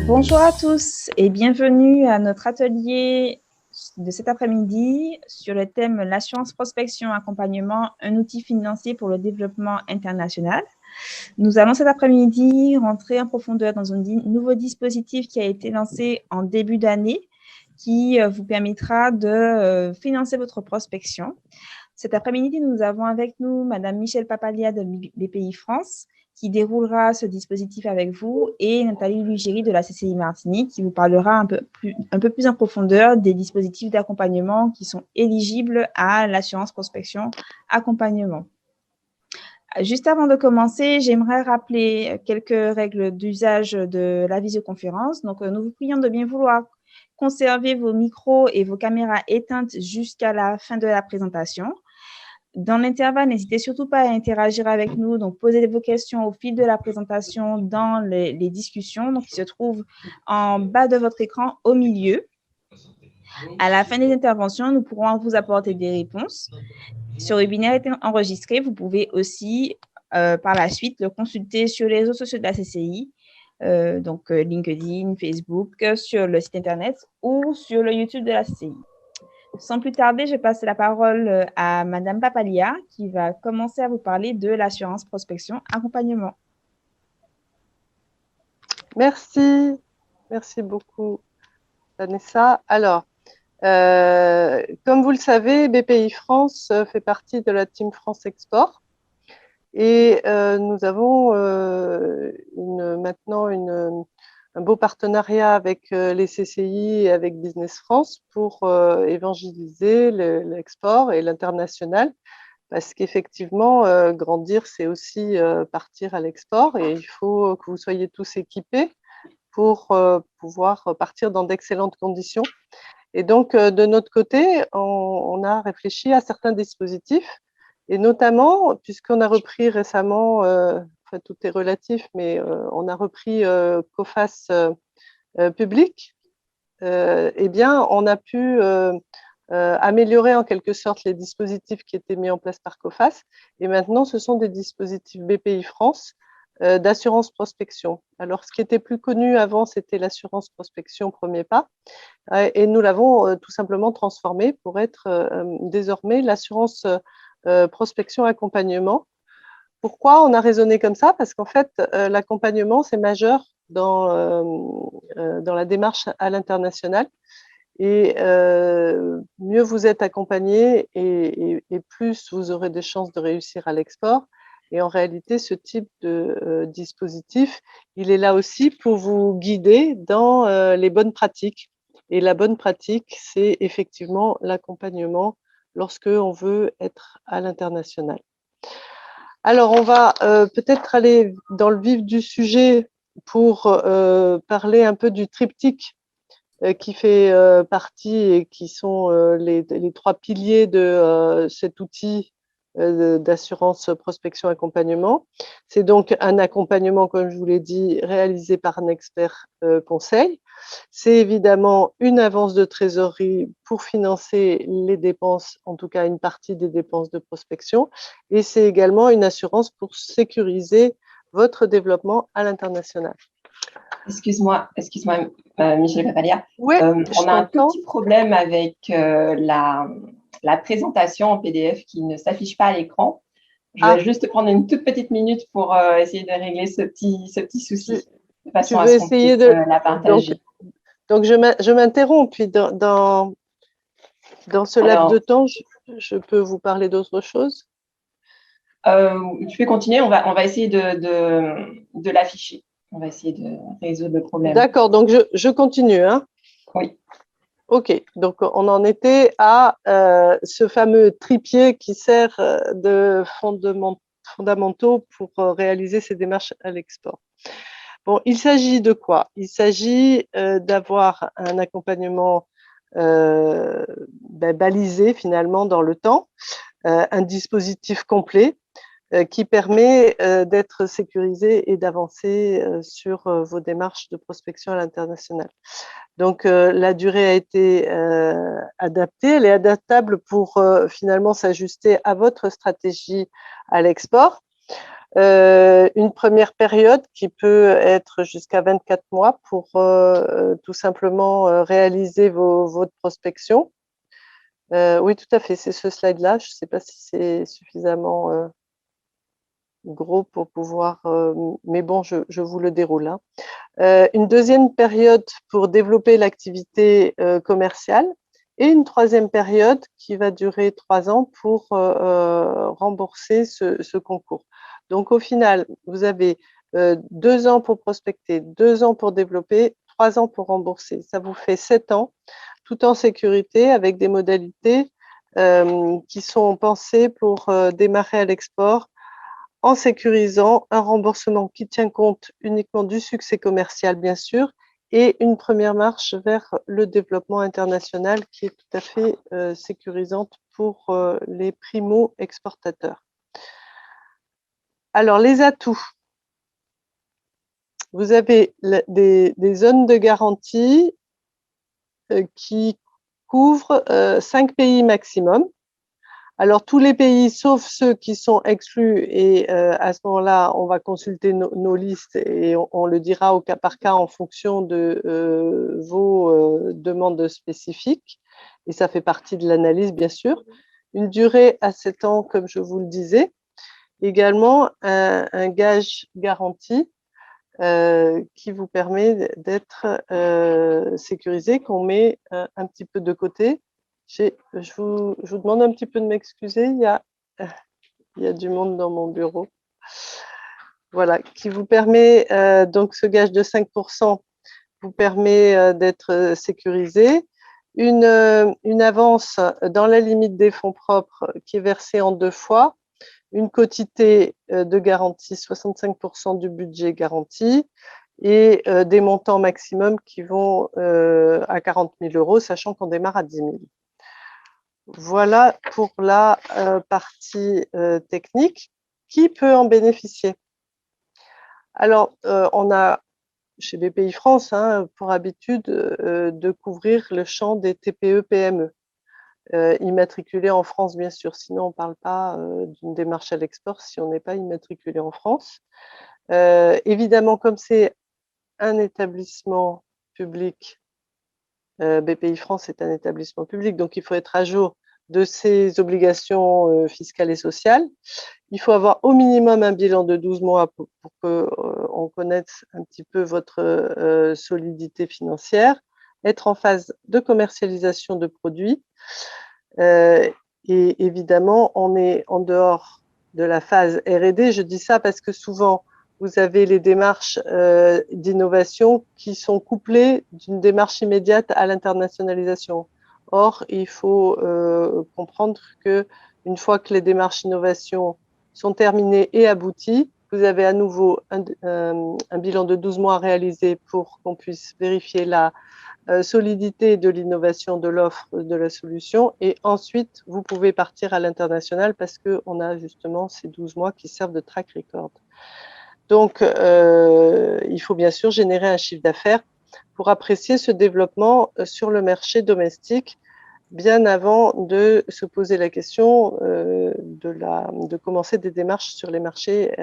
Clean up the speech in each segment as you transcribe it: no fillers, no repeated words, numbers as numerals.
Bonjour à tous et bienvenue à notre atelier de cet après-midi sur le thème l'assurance prospection accompagnement, un outil financier pour le développement international. Nous allons cet après-midi rentrer en profondeur dans un nouveau dispositif qui a été lancé en début d'année qui vous permettra de financer votre prospection. Cet après-midi, nous avons avec nous Madame Michèle Papalia de BPI France qui déroulera ce dispositif avec vous et Nathalie Lugéry de la CCI Martinique qui vous parlera un peu plus en profondeur des dispositifs d'accompagnement qui sont éligibles à l'assurance prospection accompagnement. Juste avant de commencer, j'aimerais rappeler quelques règles d'usage de la visioconférence. Donc, nous vous prions de bien vouloir conserver vos micros et vos caméras éteintes jusqu'à la fin de la présentation. Dans l'intervalle, n'hésitez surtout pas à interagir avec nous, donc posez vos questions au fil de la présentation dans les discussions, donc qui se trouvent en bas de votre écran au milieu. À la fin des interventions, nous pourrons vous apporter des réponses. Ce webinaire est enregistré, vous pouvez aussi par la suite le consulter sur les réseaux sociaux de la CCI, donc LinkedIn, Facebook, sur le site internet ou sur le YouTube de la CCI. Sans plus tarder, je passe la parole à Madame Papalia qui va commencer à vous parler de l'assurance prospection accompagnement. Merci beaucoup Vanessa. Alors, comme vous le savez, BPI France fait partie de la Team France Export et nous avons maintenant un beau partenariat avec les CCI et avec Business France pour évangéliser l'export et l'international. Parce qu'effectivement, grandir, c'est aussi partir à l'export et il faut que vous soyez tous équipés pour pouvoir partir dans d'excellentes conditions. Et donc, de notre côté, on a réfléchi à certains dispositifs et notamment, puisqu'on a repris récemment, enfin tout est relatif, mais on a repris COFAS public, eh bien, on a pu améliorer en quelque sorte les dispositifs qui étaient mis en place par COFAS. Et maintenant, ce sont des dispositifs BPI France d'assurance prospection. Alors, ce qui était plus connu avant, c'était l'assurance prospection premier pas. Et nous l'avons tout simplement transformé pour être désormais l'assurance prospection accompagnement. Pourquoi on a raisonné comme ça? Parce qu'en fait, l'accompagnement, c'est majeur dans la démarche à l'international. Et mieux vous êtes accompagné et plus vous aurez des chances de réussir à l'export. Et en réalité, ce type de dispositif, il est là aussi pour vous guider dans les bonnes pratiques. Et la bonne pratique, c'est effectivement l'accompagnement lorsque on veut être à l'international. Alors, on va peut-être aller dans le vif du sujet pour parler un peu du triptyque qui fait partie et qui sont les trois piliers de cet outil d'assurance prospection accompagnement. C'est donc un accompagnement, comme je vous l'ai dit, réalisé par un expert conseil. C'est évidemment une avance de trésorerie pour financer les dépenses, en tout cas une partie des dépenses de prospection. Et c'est également une assurance pour sécuriser votre développement à l'international. Excuse-moi, Michèle Papalia. Oui, on a un tout petit problème avec la présentation en PDF qui ne s'affiche pas à l'écran. Je vais juste prendre une toute petite minute pour essayer de régler ce petit souci, de façon à ce qu'on puisse la partager. Donc je m'interromps, puis dans ce laps de temps, je peux vous parler d'autre chose. Tu peux continuer, on va essayer de l'afficher. On va essayer de résoudre le problème. D'accord, donc je continue. Hein. Oui. Ok, donc on en était à ce fameux tripier qui sert de fondamentaux pour réaliser ces démarches à l'export. Bon, il s'agit de quoi? Il s'agit d'avoir un accompagnement balisé finalement dans le temps, un dispositif complet qui permet d'être sécurisé et d'avancer sur vos démarches de prospection à l'international. Donc, la durée a été adaptée, elle est adaptable pour finalement s'ajuster à votre stratégie à l'export. Une première période qui peut être jusqu'à 24 mois pour tout simplement réaliser votre prospection. Oui, tout à fait, c'est ce slide-là. Je ne sais pas si c'est suffisamment gros pour pouvoir, mais bon, je vous le déroule. Hein. Une deuxième période pour développer l'activité commerciale et une troisième période qui va durer 3 ans pour rembourser ce concours. Donc, au final, vous avez 2 ans pour prospecter, 2 ans pour développer, 3 ans pour rembourser. Ça vous fait 7 ans, tout en sécurité, avec des modalités qui sont pensées pour démarrer à l'export en sécurisant un remboursement qui tient compte uniquement du succès commercial, bien sûr, et une première marche vers le développement international qui est tout à fait sécurisante pour les primo-exportateurs. Alors, les atouts. Vous avez des zones de garantie qui couvrent 5 pays maximum. Alors, tous les pays, sauf ceux qui sont exclus, et à ce moment-là, on va consulter nos listes et on le dira au cas par cas en fonction de vos demandes spécifiques. Et ça fait partie de l'analyse, bien sûr. Une durée à 7 ans, comme je vous le disais. Également, un gage garanti qui vous permet d'être sécurisé, qu'on met un petit peu de côté. Je vous demande un petit peu de m'excuser, il y a du monde dans mon bureau. Voilà, qui vous permet, donc ce gage de 5% vous permet d'être sécurisé. Une avance dans la limite des fonds propres qui est versée en 2 fois. Une quotité de garantie, 65% du budget garanti, et des montants maximum qui vont à 40 000 €, sachant qu'on démarre à 10 000. Voilà pour la partie technique. Qui peut en bénéficier? Alors, on a chez BPI France pour habitude de couvrir le champ des TPE-PME. Immatriculé en France, bien sûr, sinon on ne parle pas d'une démarche à l'export si on n'est pas immatriculé en France. Évidemment, comme c'est un établissement public, BPI France est un établissement public, donc il faut être à jour de ses obligations fiscales et sociales. Il faut avoir au minimum un bilan de 12 mois pour qu'on connaisse un petit peu votre solidité financière, être en phase de commercialisation de produits. Et évidemment, on est en dehors de la phase R&D. Je dis ça parce que souvent, vous avez les démarches d'innovation qui sont couplées d'une démarche immédiate à l'internationalisation. Or, il faut comprendre qu'une fois que les démarches d'innovation sont terminées et abouties, vous avez à nouveau un bilan de 12 mois à réaliser pour qu'on puisse vérifier la solidité de l'innovation de l'offre de la solution, et ensuite vous pouvez partir à l'international parce qu'on a justement ces 12 mois qui servent de track record. Donc il faut bien sûr générer un chiffre d'affaires pour apprécier ce développement sur le marché domestique bien avant de se poser la question de commencer des démarches sur les marchés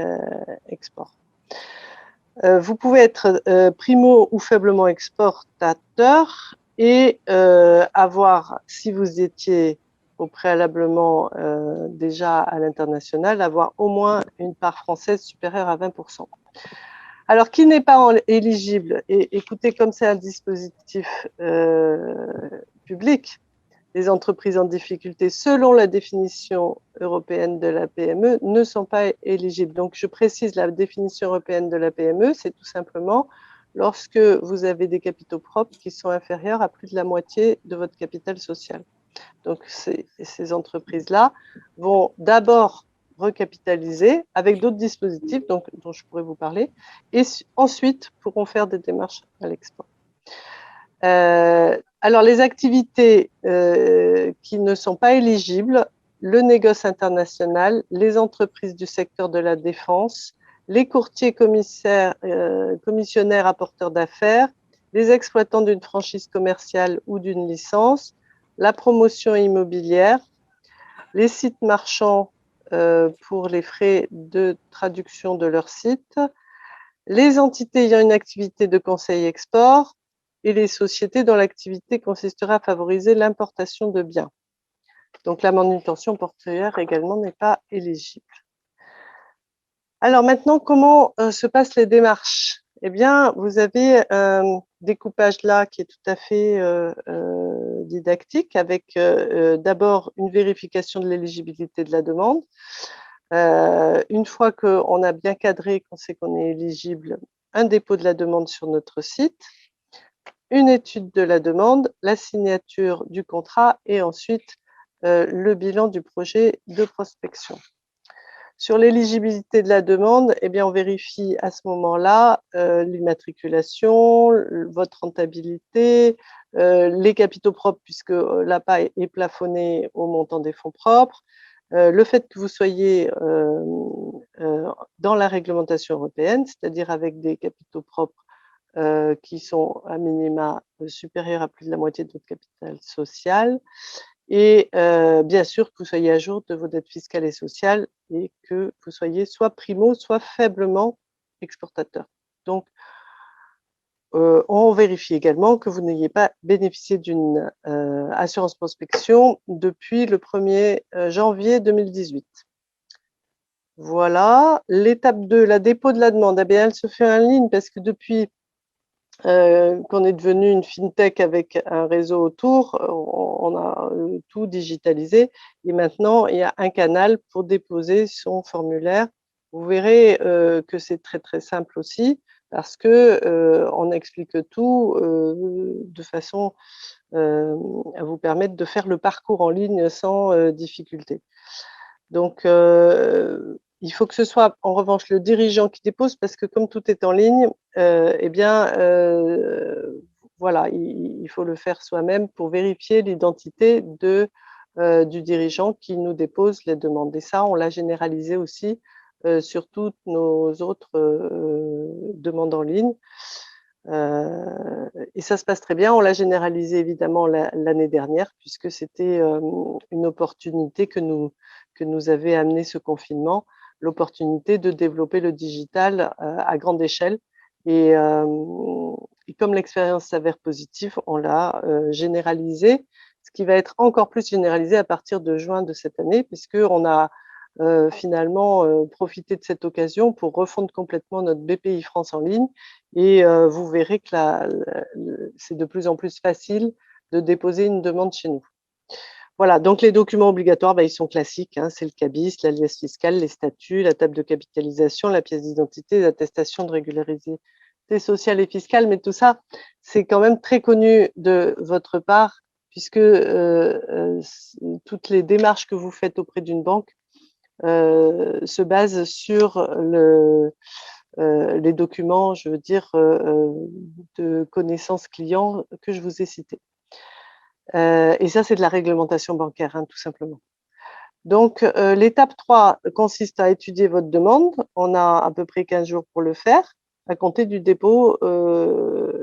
export. Vous pouvez être primo ou faiblement exportateur et avoir, si vous étiez au préalablement déjà à l'international, avoir au moins une part française supérieure à 20%. Alors, qui n'est pas éligible, et écoutez, comme c'est un dispositif public, les entreprises en difficulté, selon la définition européenne de la PME, ne sont pas éligibles. Donc, je précise, la définition européenne de la PME, c'est tout simplement lorsque vous avez des capitaux propres qui sont inférieurs à plus de la moitié de votre capital social. Donc, ces entreprises-là vont d'abord recapitaliser avec d'autres dispositifs dont je pourrais vous parler, et ensuite pourront faire des démarches à l'export. Alors, les activités qui ne sont pas éligibles, le négoce international, les entreprises du secteur de la défense, les courtiers commissionnaires apporteurs d'affaires, les exploitants d'une franchise commerciale ou d'une licence, la promotion immobilière, les sites marchands pour les frais de traduction de leur site, les entités ayant une activité de conseil export et les sociétés dont l'activité consisterait à favoriser l'importation de biens. Donc la manutention portuaire également n'est pas éligible. Alors maintenant, comment se passent les démarches? Eh bien, vous avez un découpage là qui est tout à fait didactique, avec d'abord une vérification de l'éligibilité de la demande. Une fois qu'on a bien cadré, qu'on sait qu'on est éligible, un dépôt de la demande sur notre site, une étude de la demande, la signature du contrat et ensuite le bilan du projet de prospection. Sur l'éligibilité de la demande, eh bien, on vérifie à ce moment-là l'immatriculation, votre rentabilité, les capitaux propres, puisque l'APA est plafonné au montant des fonds propres, le fait que vous soyez dans la réglementation européenne, c'est-à-dire avec des capitaux propres qui sont à minima supérieurs à plus de la moitié de votre capital social, et bien sûr que vous soyez à jour de vos dettes fiscales et sociales et que vous soyez soit primo, soit faiblement exportateur. Donc, on vérifie également que vous n'ayez pas bénéficié d'une assurance prospection depuis le 1er janvier 2018. Voilà. L'étape 2, la dépôt de la demande, eh bien, elle se fait en ligne parce que depuis qu'on est devenu une fintech avec un réseau autour, on a tout digitalisé et maintenant il y a un canal pour déposer son formulaire. Vous verrez que c'est très très simple aussi parce que on explique tout de façon à vous permettre de faire le parcours en ligne sans difficulté. Donc il faut que ce soit en revanche le dirigeant qui dépose parce que comme tout est en ligne, eh bien voilà, il faut le faire soi-même pour vérifier l'identité du dirigeant qui nous dépose les demandes. Et ça, on l'a généralisé aussi sur toutes nos autres demandes en ligne. Et ça se passe très bien. On l'a généralisé évidemment l'année dernière puisque c'était une opportunité que nous avait amené ce confinement, l'opportunité de développer le digital à grande échelle. Et comme l'expérience s'avère positive, on l'a généralisé, ce qui va être encore plus généralisé à partir de juin de cette année, puisqu'on a finalement profité de cette occasion pour refondre complètement notre BPI France en ligne. Et vous verrez que c'est de plus en plus facile de déposer une demande chez nous. Voilà, donc les documents obligatoires, ils sont classiques, hein, c'est le CABIS, l'alias fiscale, les statuts, la table de capitalisation, la pièce d'identité, l'attestation de régularité sociale et fiscale, mais tout ça, c'est quand même très connu de votre part, puisque toutes les démarches que vous faites auprès d'une banque se basent sur les documents, je veux dire, de connaissances clients que je vous ai cités. Et ça, c'est de la réglementation bancaire, hein, tout simplement. Donc, l'étape 3 consiste à étudier votre demande. On a à peu près 15 jours pour le faire, à compter du dépôt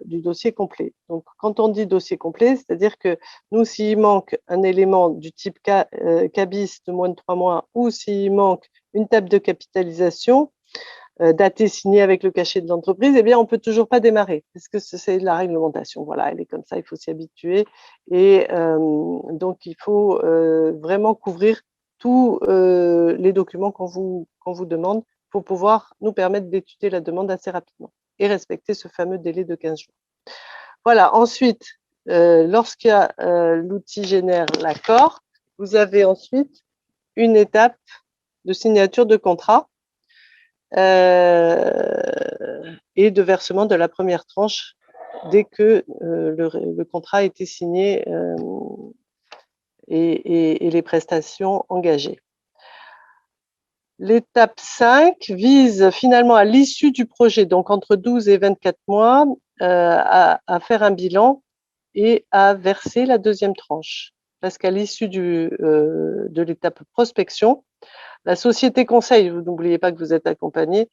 du dossier complet. Donc, quand on dit dossier complet, c'est-à-dire que nous, s'il manque un élément du type CABIS de moins de 3 mois ou s'il manque une table de capitalisation, datée, signée avec le cachet de l'entreprise, eh bien, on peut toujours pas démarrer parce que c'est la réglementation. Voilà, elle est comme ça, il faut s'y habituer. Et donc, il faut vraiment couvrir tous les documents qu'on vous demande pour pouvoir nous permettre d'étudier la demande assez rapidement et respecter ce fameux délai de 15 jours. Voilà, ensuite, l'outil génère l'accord, vous avez ensuite une étape de signature de contrat et de versement de la première tranche dès que le contrat a été signé et les prestations engagées. L'étape 5 vise finalement à l'issue du projet, donc entre 12 et 24 mois, à faire un bilan et à verser la deuxième tranche. Parce qu'à l'issue de l'étape prospection, la société conseil, vous n'oubliez pas que vous êtes accompagné,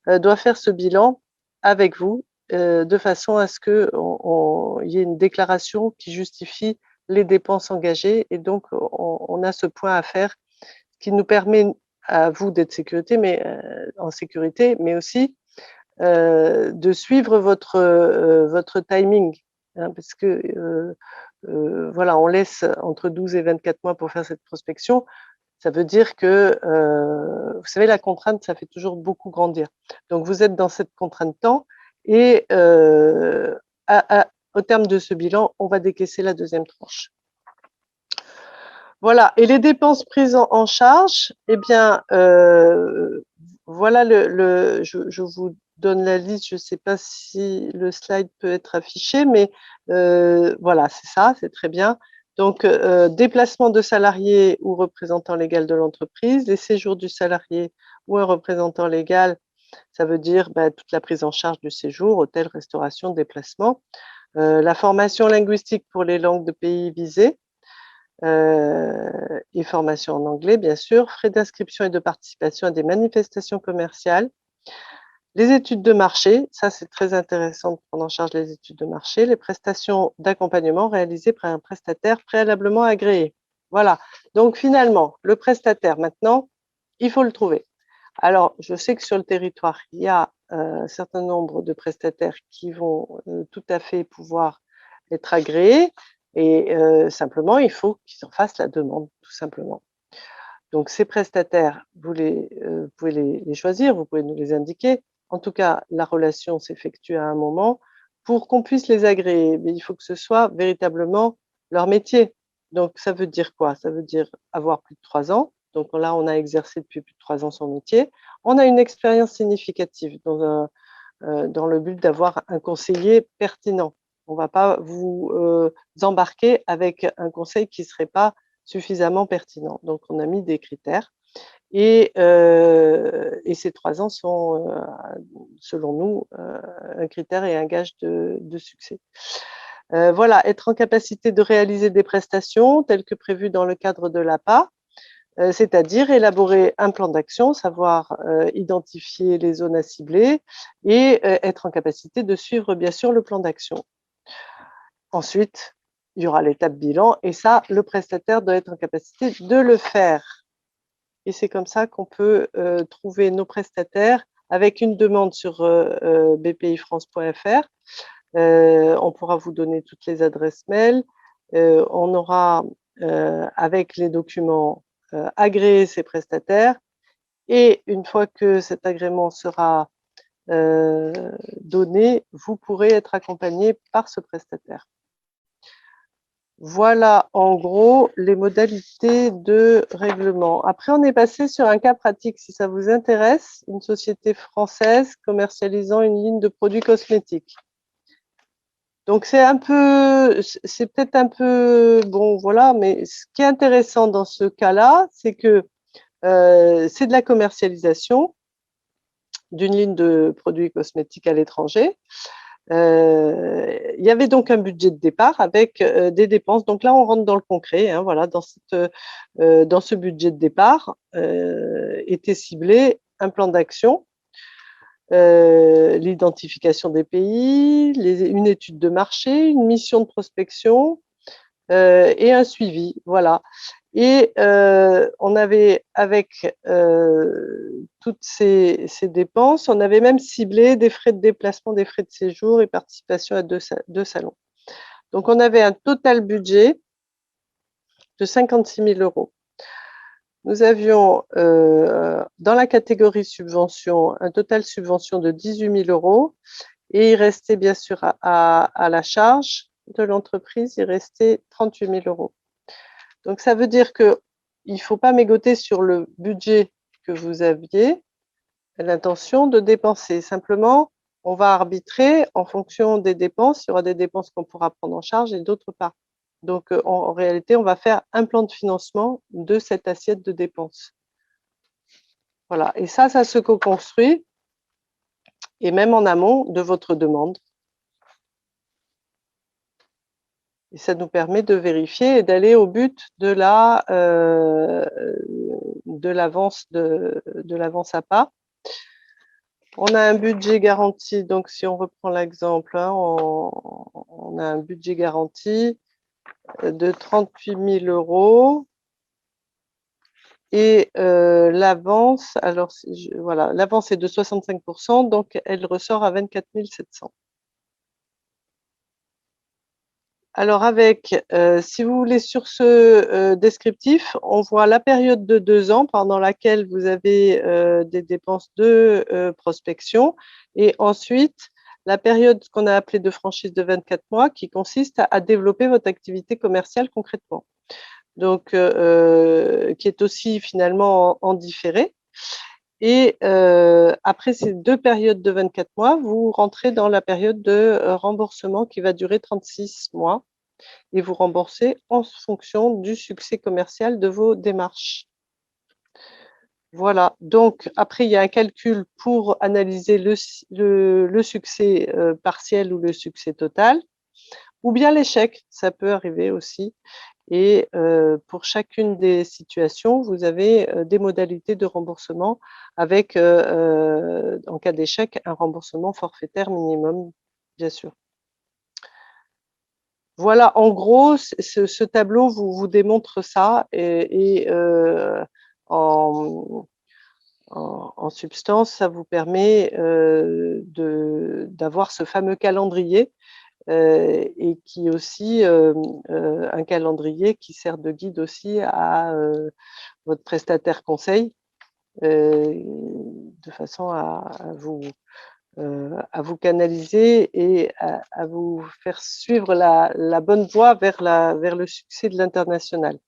doit faire ce bilan avec vous de façon à ce qu'il y ait une déclaration qui justifie les dépenses engagées. Et donc, on a ce point à faire qui nous permet à vous d'être en sécurité, mais aussi de suivre votre timing, hein, parce que voilà, on laisse entre 12 et 24 mois pour faire cette prospection. Ça veut dire que, vous savez, la contrainte, ça fait toujours beaucoup grandir. Donc, vous êtes dans cette contrainte temps et au terme de ce bilan, on va décaisser la deuxième tranche. Voilà. Et les dépenses prises en charge, eh bien, voilà je vous donne la liste. Je ne sais pas si le slide peut être affiché, mais voilà, c'est ça, c'est très bien. Donc, déplacement de salariés ou représentant légal de l'entreprise, les séjours du salarié ou un représentant légal, ça veut dire toute la prise en charge du séjour, hôtel, restauration, déplacement, la formation linguistique pour les langues de pays visés, et formation en anglais, bien sûr, frais d'inscription et de participation à des manifestations commerciales, les études de marché, ça c'est très intéressant de prendre en charge les études de marché, les prestations d'accompagnement réalisées par un prestataire préalablement agréé. Voilà, donc finalement, le prestataire, maintenant, il faut le trouver. Alors, je sais que sur le territoire, il y a un certain nombre de prestataires qui vont tout à fait pouvoir être agréés, et simplement, il faut qu'ils en fassent la demande, tout simplement. Donc, ces prestataires, vous pouvez les choisir, vous pouvez nous les indiquer. En tout cas, la relation s'effectue à un moment pour qu'on puisse les agréer. Mais il faut que ce soit véritablement leur métier. Donc, ça veut dire quoi? Ça veut dire avoir plus de 3 ans. Donc là, on a exercé depuis plus de 3 ans son métier. On a une expérience significative dans le but d'avoir un conseiller pertinent. On ne va pas vous embarquer avec un conseil qui ne serait pas suffisamment pertinent. Donc, on a mis des critères et ces 3 ans sont, selon nous, un critère et un gage de succès. Voilà, être en capacité de réaliser des prestations telles que prévues dans le cadre de l'APA, c'est-à-dire élaborer un plan d'action, savoir identifier les zones à cibler et être en capacité de suivre bien sûr le plan d'action. Ensuite, il y aura l'étape bilan et ça, le prestataire doit être en capacité de le faire. Et c'est comme ça qu'on peut trouver nos prestataires avec une demande sur bpifrance.fr. On pourra vous donner toutes les adresses mail. On aura, avec les documents, agréé ces prestataires. Et une fois que cet agrément sera donné, vous pourrez être accompagné par ce prestataire. Voilà en gros les modalités de règlement. Après, on est passé sur un cas pratique, si ça vous intéresse, une société française commercialisant une ligne de produits cosmétiques. Donc c'est peut-être un peu, bon voilà, mais ce qui est intéressant dans ce cas-là, c'est que c'est de la commercialisation d'une ligne de produits cosmétiques à l'étranger. Il y avait donc un budget de départ avec des dépenses. Donc là, on rentre dans le concret. Hein, voilà, dans ce budget de départ était ciblé un plan d'action, l'identification des pays, une étude de marché, une mission de prospection et un suivi. Voilà. Et on avait, avec toutes ces dépenses, on avait même ciblé des frais de déplacement, des frais de séjour et participation à deux salons. Donc, on avait un total budget de 56 000 €. Nous avions, dans la catégorie subvention, un total subvention de 18 000 € et il restait bien sûr à la charge de l'entreprise, il restait 38 000 €. Donc, ça veut dire qu'il ne faut pas mégoter sur le budget que vous aviez l'intention de dépenser. Simplement, on va arbitrer en fonction des dépenses. Il y aura des dépenses qu'on pourra prendre en charge et d'autres pas. Donc, en réalité, on va faire un plan de financement de cette assiette de dépenses. Voilà. Et ça se co-construit et même en amont de votre demande. Et ça nous permet de vérifier et d'aller au but de l'avance APA. On a un budget garanti, donc si on reprend l'exemple, hein, on a un budget garanti de 38 000 € Et l'avance, alors voilà, l'avance est de 65%, donc elle ressort à 24 700. Alors si vous voulez, sur ce descriptif, on voit la période de 2 ans pendant laquelle vous avez des dépenses de prospection, et ensuite la période qu'on a appelée de franchise de 24 mois qui consiste à développer votre activité commerciale concrètement. Donc, qui est aussi finalement en différé. Et après ces 2 périodes de 24 mois, vous rentrez dans la période de remboursement qui va durer 36 mois et vous remboursez en fonction du succès commercial de vos démarches. Voilà, donc après il y a un calcul pour analyser le succès partiel ou le succès total, ou bien l'échec, ça peut arriver aussi. Et pour chacune des situations, vous avez des modalités de remboursement avec, en cas d'échec, un remboursement forfaitaire minimum, bien sûr. Voilà, en gros, ce tableau vous démontre ça et en substance, ça vous permet d'avoir ce fameux calendrier et qui est aussi un calendrier qui sert de guide aussi à votre prestataire conseil de façon à vous canaliser et à vous faire suivre la bonne voie vers le succès de l'international.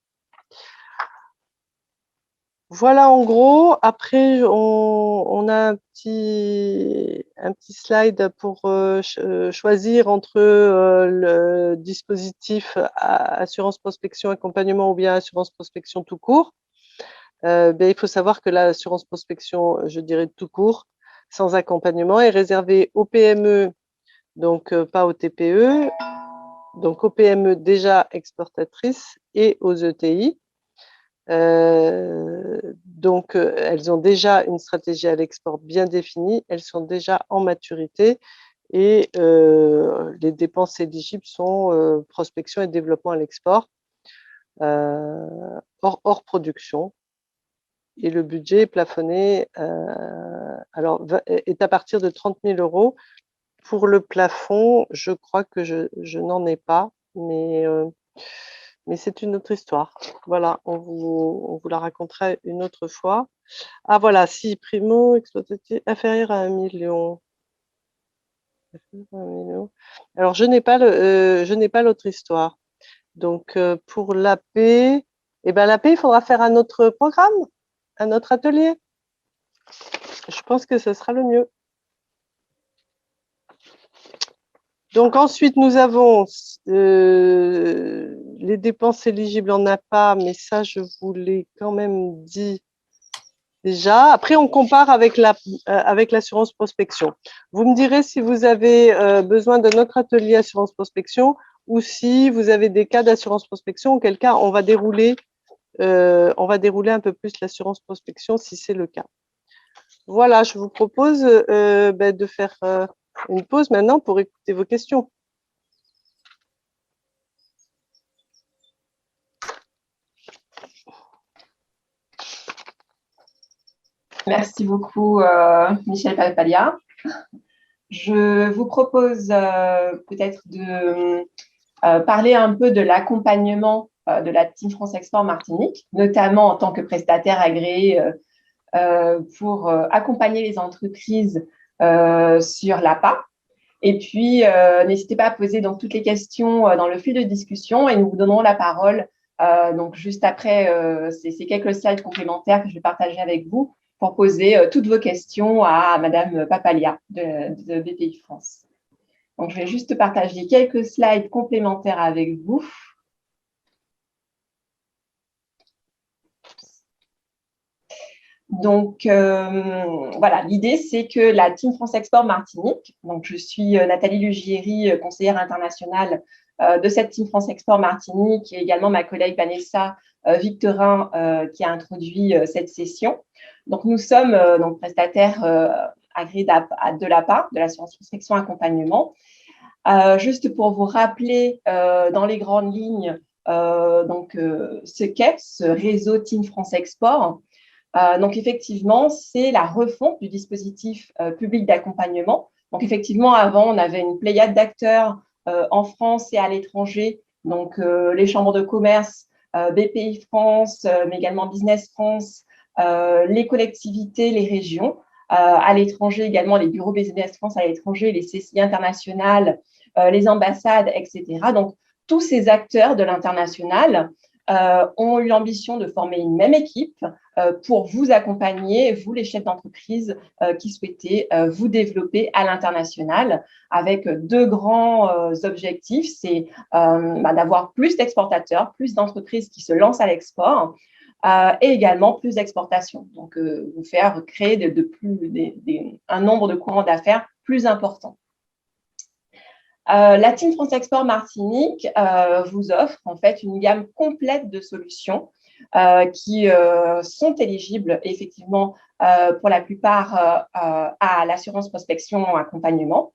Voilà en gros. Après, on a un petit slide pour choisir entre le dispositif assurance prospection accompagnement ou bien assurance prospection tout court. Il faut savoir que l'assurance prospection, je dirais tout court, sans accompagnement, est réservée aux PME, donc pas aux TPE, donc aux PME déjà exportatrices et aux ETI. Donc, elles ont déjà une stratégie à l'export bien définie, elles sont déjà en maturité et les dépenses éligibles sont prospection et développement à l'export, hors production. Et le budget est plafonné, est à partir de 30 000 €. Pour le plafond, je crois que je n'en ai pas, mais c'est une autre histoire. Voilà, on vous la racontera une autre fois. Ah voilà, si primo exploitatif inférieur à 1 million. Alors je n'ai pas l'autre histoire. Donc pour l'AP, l'AP, il faudra faire un autre programme, un autre atelier. Je pense que ce sera le mieux. Donc ensuite, nous avons les dépenses éligibles en APA, mais ça, je vous l'ai quand même dit déjà. Après, on compare avec l'assurance prospection. Vous me direz si vous avez besoin de notre atelier assurance prospection ou si vous avez des cas d'assurance prospection, auquel cas on va dérouler un peu plus l'assurance prospection si c'est le cas. Voilà, je vous propose de faire une pause maintenant pour écouter vos questions. Merci beaucoup, Michel Papalia. Je vous propose peut-être de parler un peu de l'accompagnement de la Team France Export Martinique, notamment en tant que prestataire agréé pour accompagner les entreprises sur l'APA. Et puis, n'hésitez pas à poser donc toutes les questions dans le fil de discussion et nous vous donnerons la parole donc juste après ces quelques slides complémentaires que je vais partager avec vous pour poser toutes vos questions à Madame Papalia de BPI France. Donc, je vais juste partager quelques slides complémentaires avec vous. Donc, voilà, l'idée, c'est que la Team France Export Martinique, donc je suis Nathalie Lugieri, conseillère internationale de cette Team France Export Martinique, et également ma collègue Vanessa Victorin qui a introduit cette session. Donc, nous sommes donc prestataires agréés de l'APA, de l'assurance prospection accompagnement. Juste pour vous rappeler dans les grandes lignes ce qu'est ce réseau Team France Export. Donc, effectivement, c'est la refonte du dispositif public d'accompagnement. Donc, effectivement, avant, on avait une pléiade d'acteurs en France et à l'étranger, donc les chambres de commerce, BPI France, mais également Business France, les collectivités, les régions. À l'étranger également, les bureaux Business France à l'étranger, les CCI internationales, les ambassades, etc. Donc, tous ces acteurs de l'international ont eu l'ambition de former une même équipe pour vous accompagner, vous les chefs d'entreprise qui souhaitez vous développer à l'international avec deux grands objectifs. C'est d'avoir plus d'exportateurs, plus d'entreprises qui se lancent à l'export et également plus d'exportation. Donc, vous faire créer un nombre de courants d'affaires plus important. La Team France Export Martinique vous offre en fait une gamme complète de solutions qui sont éligibles effectivement pour la plupart à l'assurance prospection accompagnement.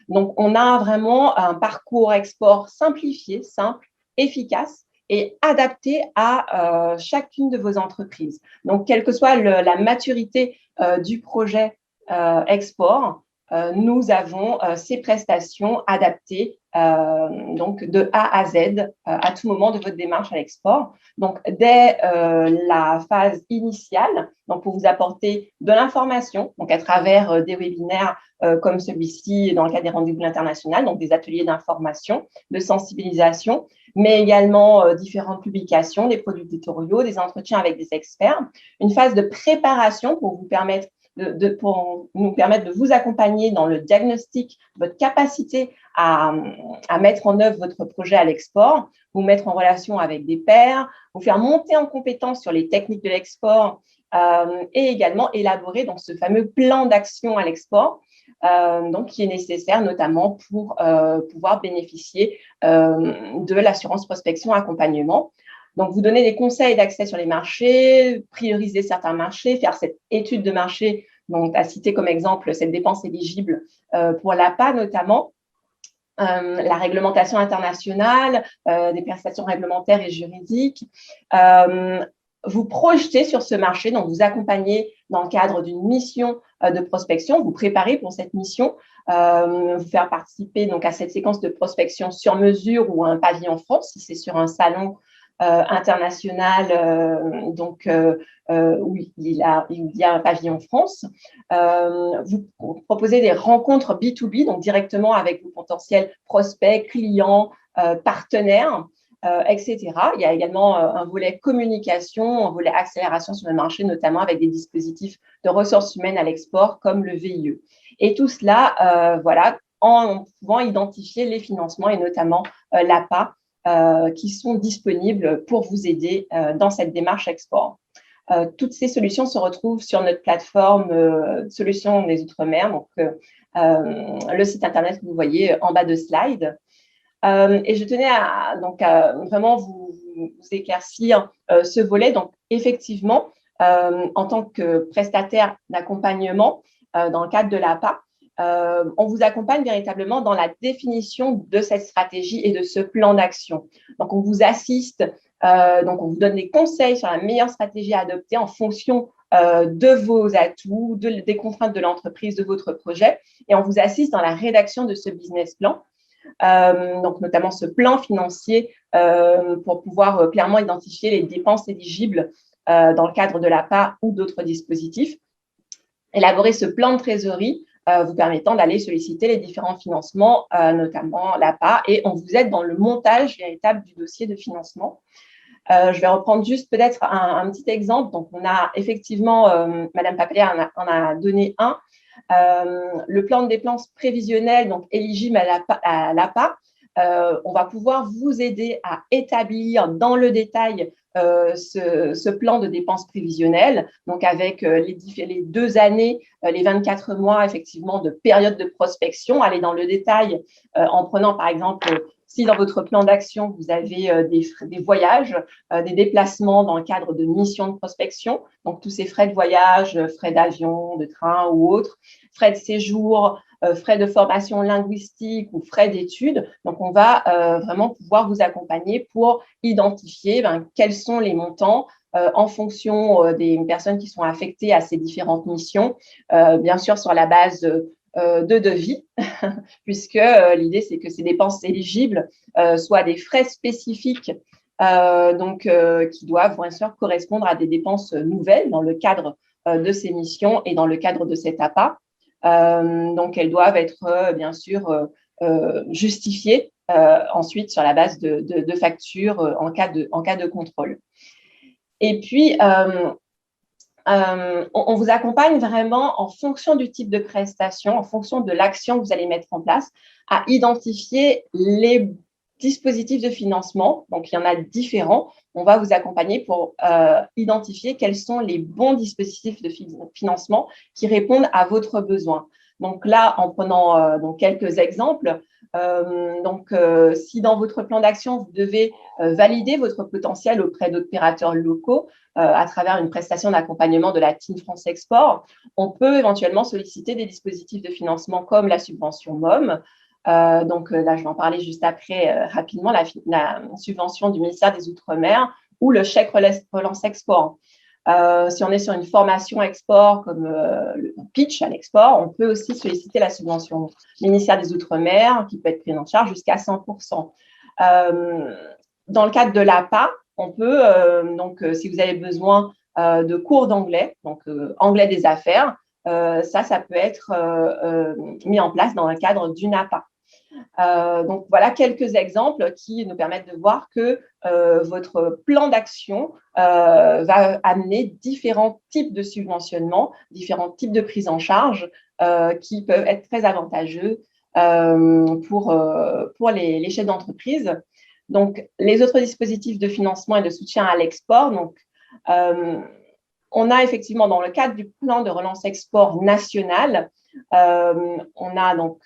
Donc, on a vraiment un parcours export simplifié, simple, efficace et adapté à chacune de vos entreprises. Donc, quelle que soit la maturité du projet export, nous avons ces prestations adaptées donc de A à Z à tout moment de votre démarche à l'export. Donc, dès la phase initiale, donc pour vous apporter de l'information, donc à travers des webinaires comme celui-ci dans le cadre des rendez-vous internationaux, donc des ateliers d'information, de sensibilisation, mais également différentes publications, des produits éditoriaux, des entretiens avec des experts, une phase de préparation pour vous permettre pour nous permettre de vous accompagner dans le diagnostic, votre capacité à mettre en œuvre votre projet à l'export, vous mettre en relation avec des pairs, vous faire monter en compétence sur les techniques de l'export et également élaborer donc, ce fameux plan d'action à l'export donc, qui est nécessaire notamment pour pouvoir bénéficier de l'assurance prospection accompagnement. Donc, vous donner des conseils d'accès sur les marchés, prioriser certains marchés, faire cette étude de marché, donc à citer comme exemple cette dépense éligible pour l'APA notamment, la réglementation internationale, des prestations réglementaires et juridiques, vous projeter sur ce marché, donc vous accompagner dans le cadre d'une mission de prospection, vous préparer pour cette mission, vous faire participer donc à cette séquence de prospection sur mesure ou à un pavillon France, si c'est sur un salon international, donc où il y a un pavillon France. Vous proposez des rencontres B2B, donc directement avec vos potentiels prospects, clients, partenaires, etc. Il y a également un volet communication, un volet accélération sur le marché, notamment avec des dispositifs de ressources humaines à l'export comme le VIE. Et tout cela, voilà, en pouvant identifier les financements et notamment l'APA, qui sont disponibles pour vous aider dans cette démarche export. Toutes ces solutions se retrouvent sur notre plateforme Solutions des Outre-mer, donc le site internet que vous voyez en bas de slide. Et je tenais à vraiment vous éclaircir ce volet. Donc, effectivement, en tant que prestataire d'accompagnement dans le cadre de l'APA, on vous accompagne véritablement dans la définition de cette stratégie et de ce plan d'action. Donc, on vous assiste, donc on vous donne des conseils sur la meilleure stratégie à adopter en fonction de vos atouts, des contraintes de l'entreprise, de votre projet, et on vous assiste dans la rédaction de ce business plan. Donc notamment ce plan financier pour pouvoir clairement identifier les dépenses éligibles dans le cadre de l'APA ou d'autres dispositifs. Élaborer ce plan de trésorerie vous permettant d'aller solliciter les différents financements, notamment l'APA, et on vous aide dans le montage véritable du dossier de financement. Je vais reprendre juste peut-être un petit exemple. Donc, on a effectivement, Madame Papellier en a donné un, le plan de dépenses prévisionnelles, donc éligible à l'APA. On va pouvoir vous aider à établir dans le détail ce plan de dépenses prévisionnelles, donc avec les 2 années, les 24 mois effectivement de période de prospection, aller dans le détail en prenant par exemple, si dans votre plan d'action, vous avez des voyages, des déplacements dans le cadre de missions de prospection, donc tous ces frais de voyage, frais d'avion, de train ou autres, frais de séjour, frais de formation linguistique ou frais d'études. Donc, on va vraiment pouvoir vous accompagner pour identifier quels sont les montants en fonction des personnes qui sont affectées à ces différentes missions, bien sûr sur la base de devis, puisque l'idée, c'est que ces dépenses éligibles soient des frais spécifiques qui doivent bien sûr correspondre à des dépenses nouvelles dans le cadre de ces missions et dans le cadre de cet APA. Donc, elles doivent être bien sûr justifiées ensuite sur la base de factures en cas de contrôle. Et puis, on vous accompagne vraiment en fonction du type de prestation, en fonction de l'action que vous allez mettre en place, à identifier les dispositifs de financement. Donc, il y en a différents. On va vous accompagner pour identifier quels sont les bons dispositifs de financement qui répondent à votre besoin. Donc là, en prenant quelques exemples, si dans votre plan d'action, vous devez valider votre potentiel auprès d'opérateurs locaux à travers une prestation d'accompagnement de la Team France Export, on peut éventuellement solliciter des dispositifs de financement comme la subvention MOM. Là, je vais en parler juste après rapidement, la subvention du ministère des Outre-mer ou le chèque relance export. Si on est sur une formation export comme le pitch à l'export, on peut aussi solliciter la subvention ministère des Outre-mer qui peut être prise en charge jusqu'à 100%. Dans le cadre de l'APA, on peut, si vous avez besoin de cours d'anglais, anglais des affaires, ça peut être mis en place dans le cadre d'une APA. Donc, voilà quelques exemples qui nous permettent de voir que votre plan d'action va amener différents types de subventionnement, différents types de prise en charge qui peuvent être très avantageux pour les chefs d'entreprise. Donc, les autres dispositifs de financement et de soutien à l'export, on a effectivement dans le cadre du plan de relance export national, on a donc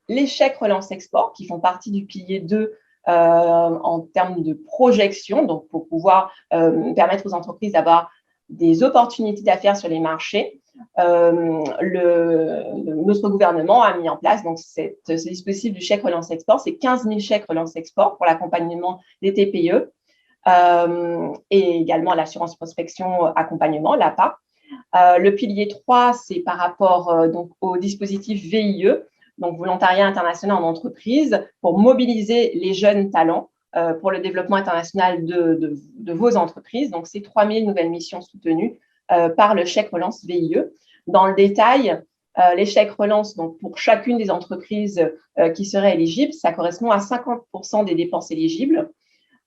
les chèques relance export qui font partie du pilier 2 en termes de projection, donc pour pouvoir permettre aux entreprises d'avoir des opportunités d'affaires sur les marchés. Notre gouvernement a mis en place ce dispositif du chèque relance export. C'est 15 000 chèques relance export pour l'accompagnement des TPE et également l'assurance prospection accompagnement, l'APA. Le pilier 3, c'est par rapport au dispositif VIE, donc volontariat international en entreprise, pour mobiliser les jeunes talents pour le développement international de vos entreprises. Donc, c'est 3 000 nouvelles missions soutenues par le chèque relance VIE. Dans le détail, les chèques relance, donc pour chacune des entreprises qui seraient éligibles, ça correspond à 50% des dépenses éligibles.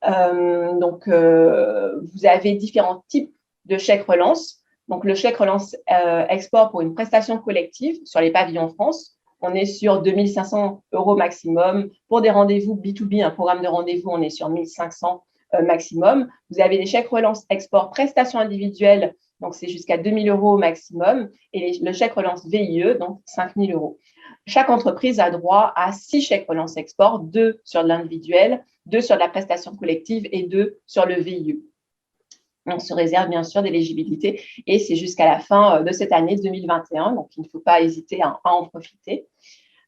Vous avez différents types de chèques relance. Donc, le chèque relance export pour une prestation collective sur les pavillons France, on est sur 2 500 € maximum. Pour des rendez-vous B2B, un programme de rendez-vous, on est sur 1 500 maximum. Vous avez des chèques relance export prestations individuelles, donc c'est jusqu'à 2 000 € maximum. Et le chèque relance VIE, donc 5 000 €. Chaque entreprise a droit à 6 chèques relance export, 2 sur l'individuel, 2 sur la prestation collective et 2 sur le VIE. On se réserve bien sûr d'éligibilité et c'est jusqu'à la fin de cette année 2021, donc il ne faut pas hésiter à en profiter.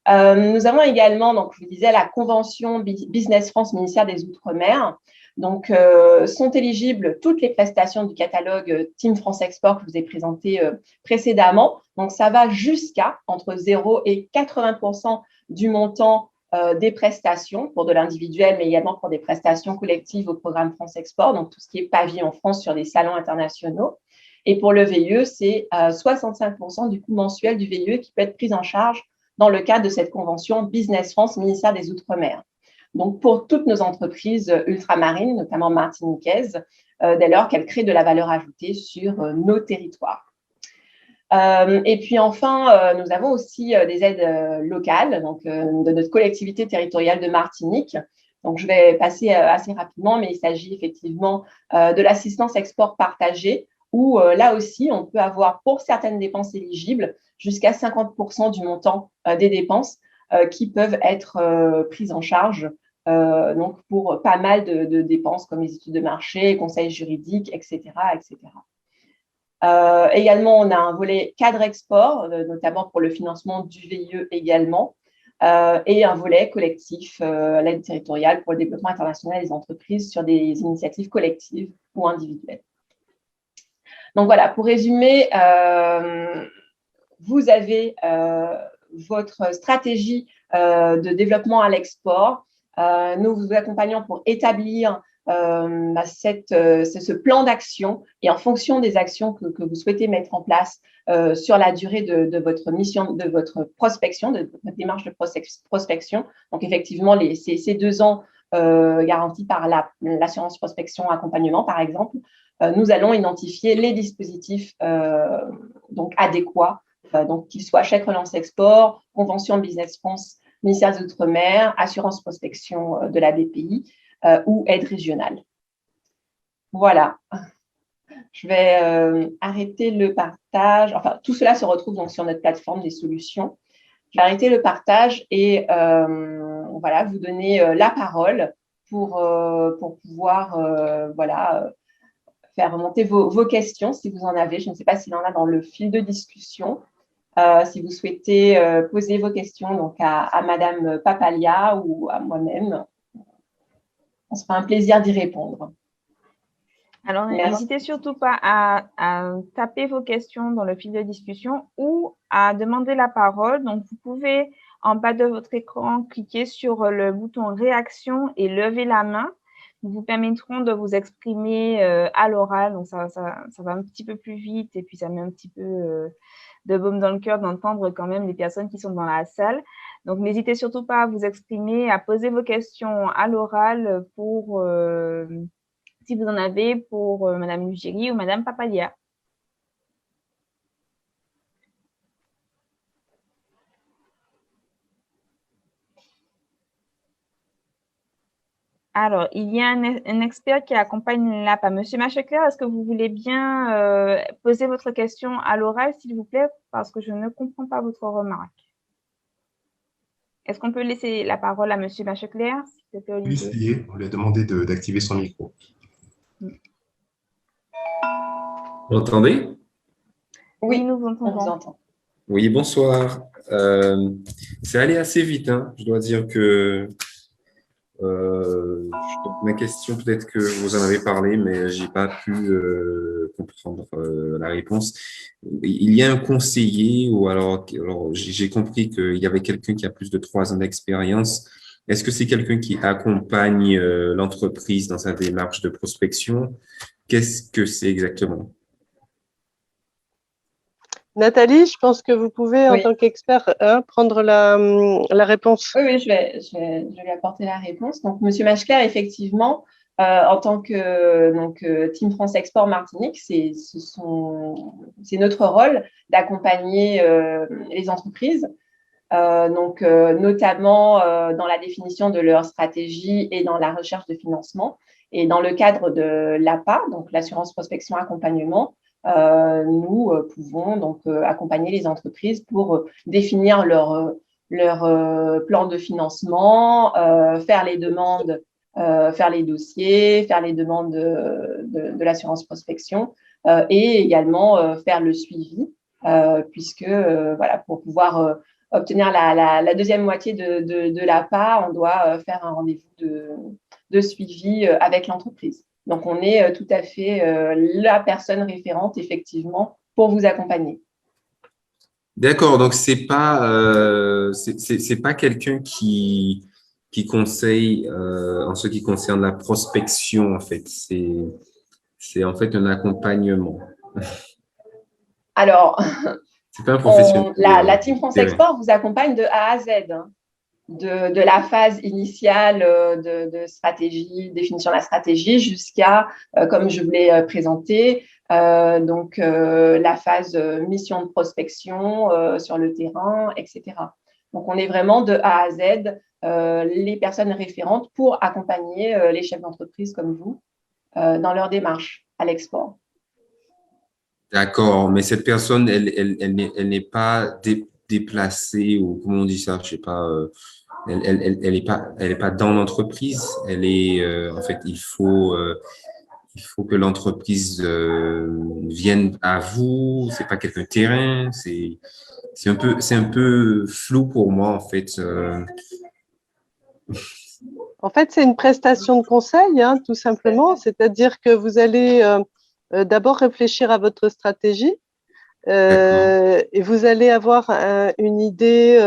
Nous avons également, donc je vous disais, la convention Business France ministère des Outre-mer. Donc, sont éligibles toutes les prestations du catalogue Team France Export que je vous ai présenté précédemment. Donc, ça va jusqu'à entre 0 et 80% du montant des prestations pour de l'individuel, mais également pour des prestations collectives au programme France Export, donc tout ce qui est pavillon en France sur des salons internationaux. Et pour le VIE, c'est 65% du coût mensuel du VIE qui peut être pris en charge dans le cadre de cette convention Business France, ministère des Outre-mer. Donc, pour toutes nos entreprises ultramarines, notamment martiniquaises, dès lors qu'elles créent de la valeur ajoutée sur nos territoires. Et puis enfin, nous avons aussi des aides locales, donc de notre collectivité territoriale de Martinique. Donc, je vais passer assez rapidement, mais il s'agit effectivement de l'assistance export partagée, où là aussi, on peut avoir pour certaines dépenses éligibles jusqu'à 50% du montant des dépenses qui peuvent être prises en charge donc pour pas mal de dépenses comme les études de marché, conseils juridiques, etc., etc. Également, on a un volet cadre export, notamment pour le financement du VIE également, et un volet collectif, l'aide territoriale pour le développement international des entreprises sur des initiatives collectives ou individuelles. Donc voilà, pour résumer, vous avez votre stratégie de développement à l'export. Nous vous accompagnons pour établir ce plan d'action et en fonction des actions que vous souhaitez mettre en place sur la durée de votre mission, de votre prospection, de votre démarche de prospection. Donc, effectivement, ces 2 ans garantis par l'assurance prospection accompagnement, par exemple, nous allons identifier les dispositifs donc adéquats, donc qu'ils soient chèque relance export, convention Business France, ministère des Outre-mer, assurance prospection de la BPI ou aide régionale. Voilà. Je vais arrêter le partage. Enfin, tout cela se retrouve donc sur notre plateforme des solutions. Je vais arrêter le partage et voilà, vous donner la parole pour pouvoir voilà, faire remonter vos questions si vous en avez. Je ne sais pas s'il y en a dans le fil de discussion. Si vous souhaitez poser vos questions donc à Madame Papalia ou à moi-même, on se fera un plaisir d'y répondre. Alors, n'hésitez surtout pas à taper vos questions dans le fil de discussion ou à demander la parole. Donc, vous pouvez, en bas de votre écran, cliquer sur le bouton réaction et lever la main. Nous vous permettrons de vous exprimer à l'oral. Donc, ça va un petit peu plus vite et puis ça met un petit peu de baume dans le cœur d'entendre quand même les personnes qui sont dans la salle. Donc, n'hésitez surtout pas à vous exprimer, à poser vos questions à l'oral pour, si vous en avez, pour Madame Lugeri ou Madame Papalia. Alors, il y a un expert qui accompagne l'APA. Monsieur Machecler, est-ce que vous voulez bien poser votre question à l'oral, s'il vous plaît, parce que je ne comprends pas votre remarque. Est-ce qu'on peut laisser la parole à Monsieur Machecler, s'il te plaît, Olivier? Oui, on lui a demandé d'activer son micro. Mm. Vous m'entendez? Oui, nous vous entendons. Oui, bonsoir. C'est allé assez vite, hein. Je dois dire que ma question, peut-être que vous en avez parlé, mais je n'ai pas pu comprendre la réponse. Il y a un conseiller, ou alors j'ai compris qu'il y avait quelqu'un qui a plus de 3 ans d'expérience. Est-ce que c'est quelqu'un qui accompagne l'entreprise dans sa démarche de prospection? Qu'est-ce que c'est exactement? Nathalie, je pense que vous pouvez, en tant qu'expert, prendre la réponse. Oui, je vais lui apporter la réponse. Donc, Monsieur Machecler, effectivement, en tant que Team France Export Martinique, c'est notre rôle d'accompagner les entreprises, notamment dans la définition de leur stratégie et dans la recherche de financement. Et dans le cadre de l'APA, donc l'assurance prospection accompagnement, nous pouvons donc accompagner les entreprises pour définir leur plan de financement, faire les demandes, faire les dossiers, faire les demandes de l'assurance prospection et également faire le suivi, puisque voilà, pour pouvoir obtenir la deuxième moitié de l'APA, on doit faire un rendez-vous de suivi avec l'entreprise. Donc, on est tout à fait la personne référente, effectivement, pour vous accompagner. D'accord, donc c'est pas quelqu'un qui conseille en ce qui concerne la prospection, en fait. C'est en fait un accompagnement. Alors, c'est pas un professionnel. La Team France Export vous accompagne de A à Z. Hein. De la phase initiale de stratégie, définition de la stratégie, jusqu'à, comme je vous l'ai présenté, la phase mission de prospection sur le terrain, etc. Donc, on est vraiment de A à Z les personnes référentes pour accompagner les chefs d'entreprise comme vous dans leur démarche à l'export. D'accord, mais cette personne, elle n'est pas déplacée, ou comment on dit ça, je sais pas, elle est pas dans l'entreprise, elle est, en fait, il faut il faut que l'entreprise vienne à vous. C'est pas quelqu'un de terrain. C'est un peu flou pour moi en fait. En fait, c'est une prestation de conseil, hein, tout simplement. C'est-à-dire que vous allez d'abord réfléchir à votre stratégie. Et vous allez avoir une idée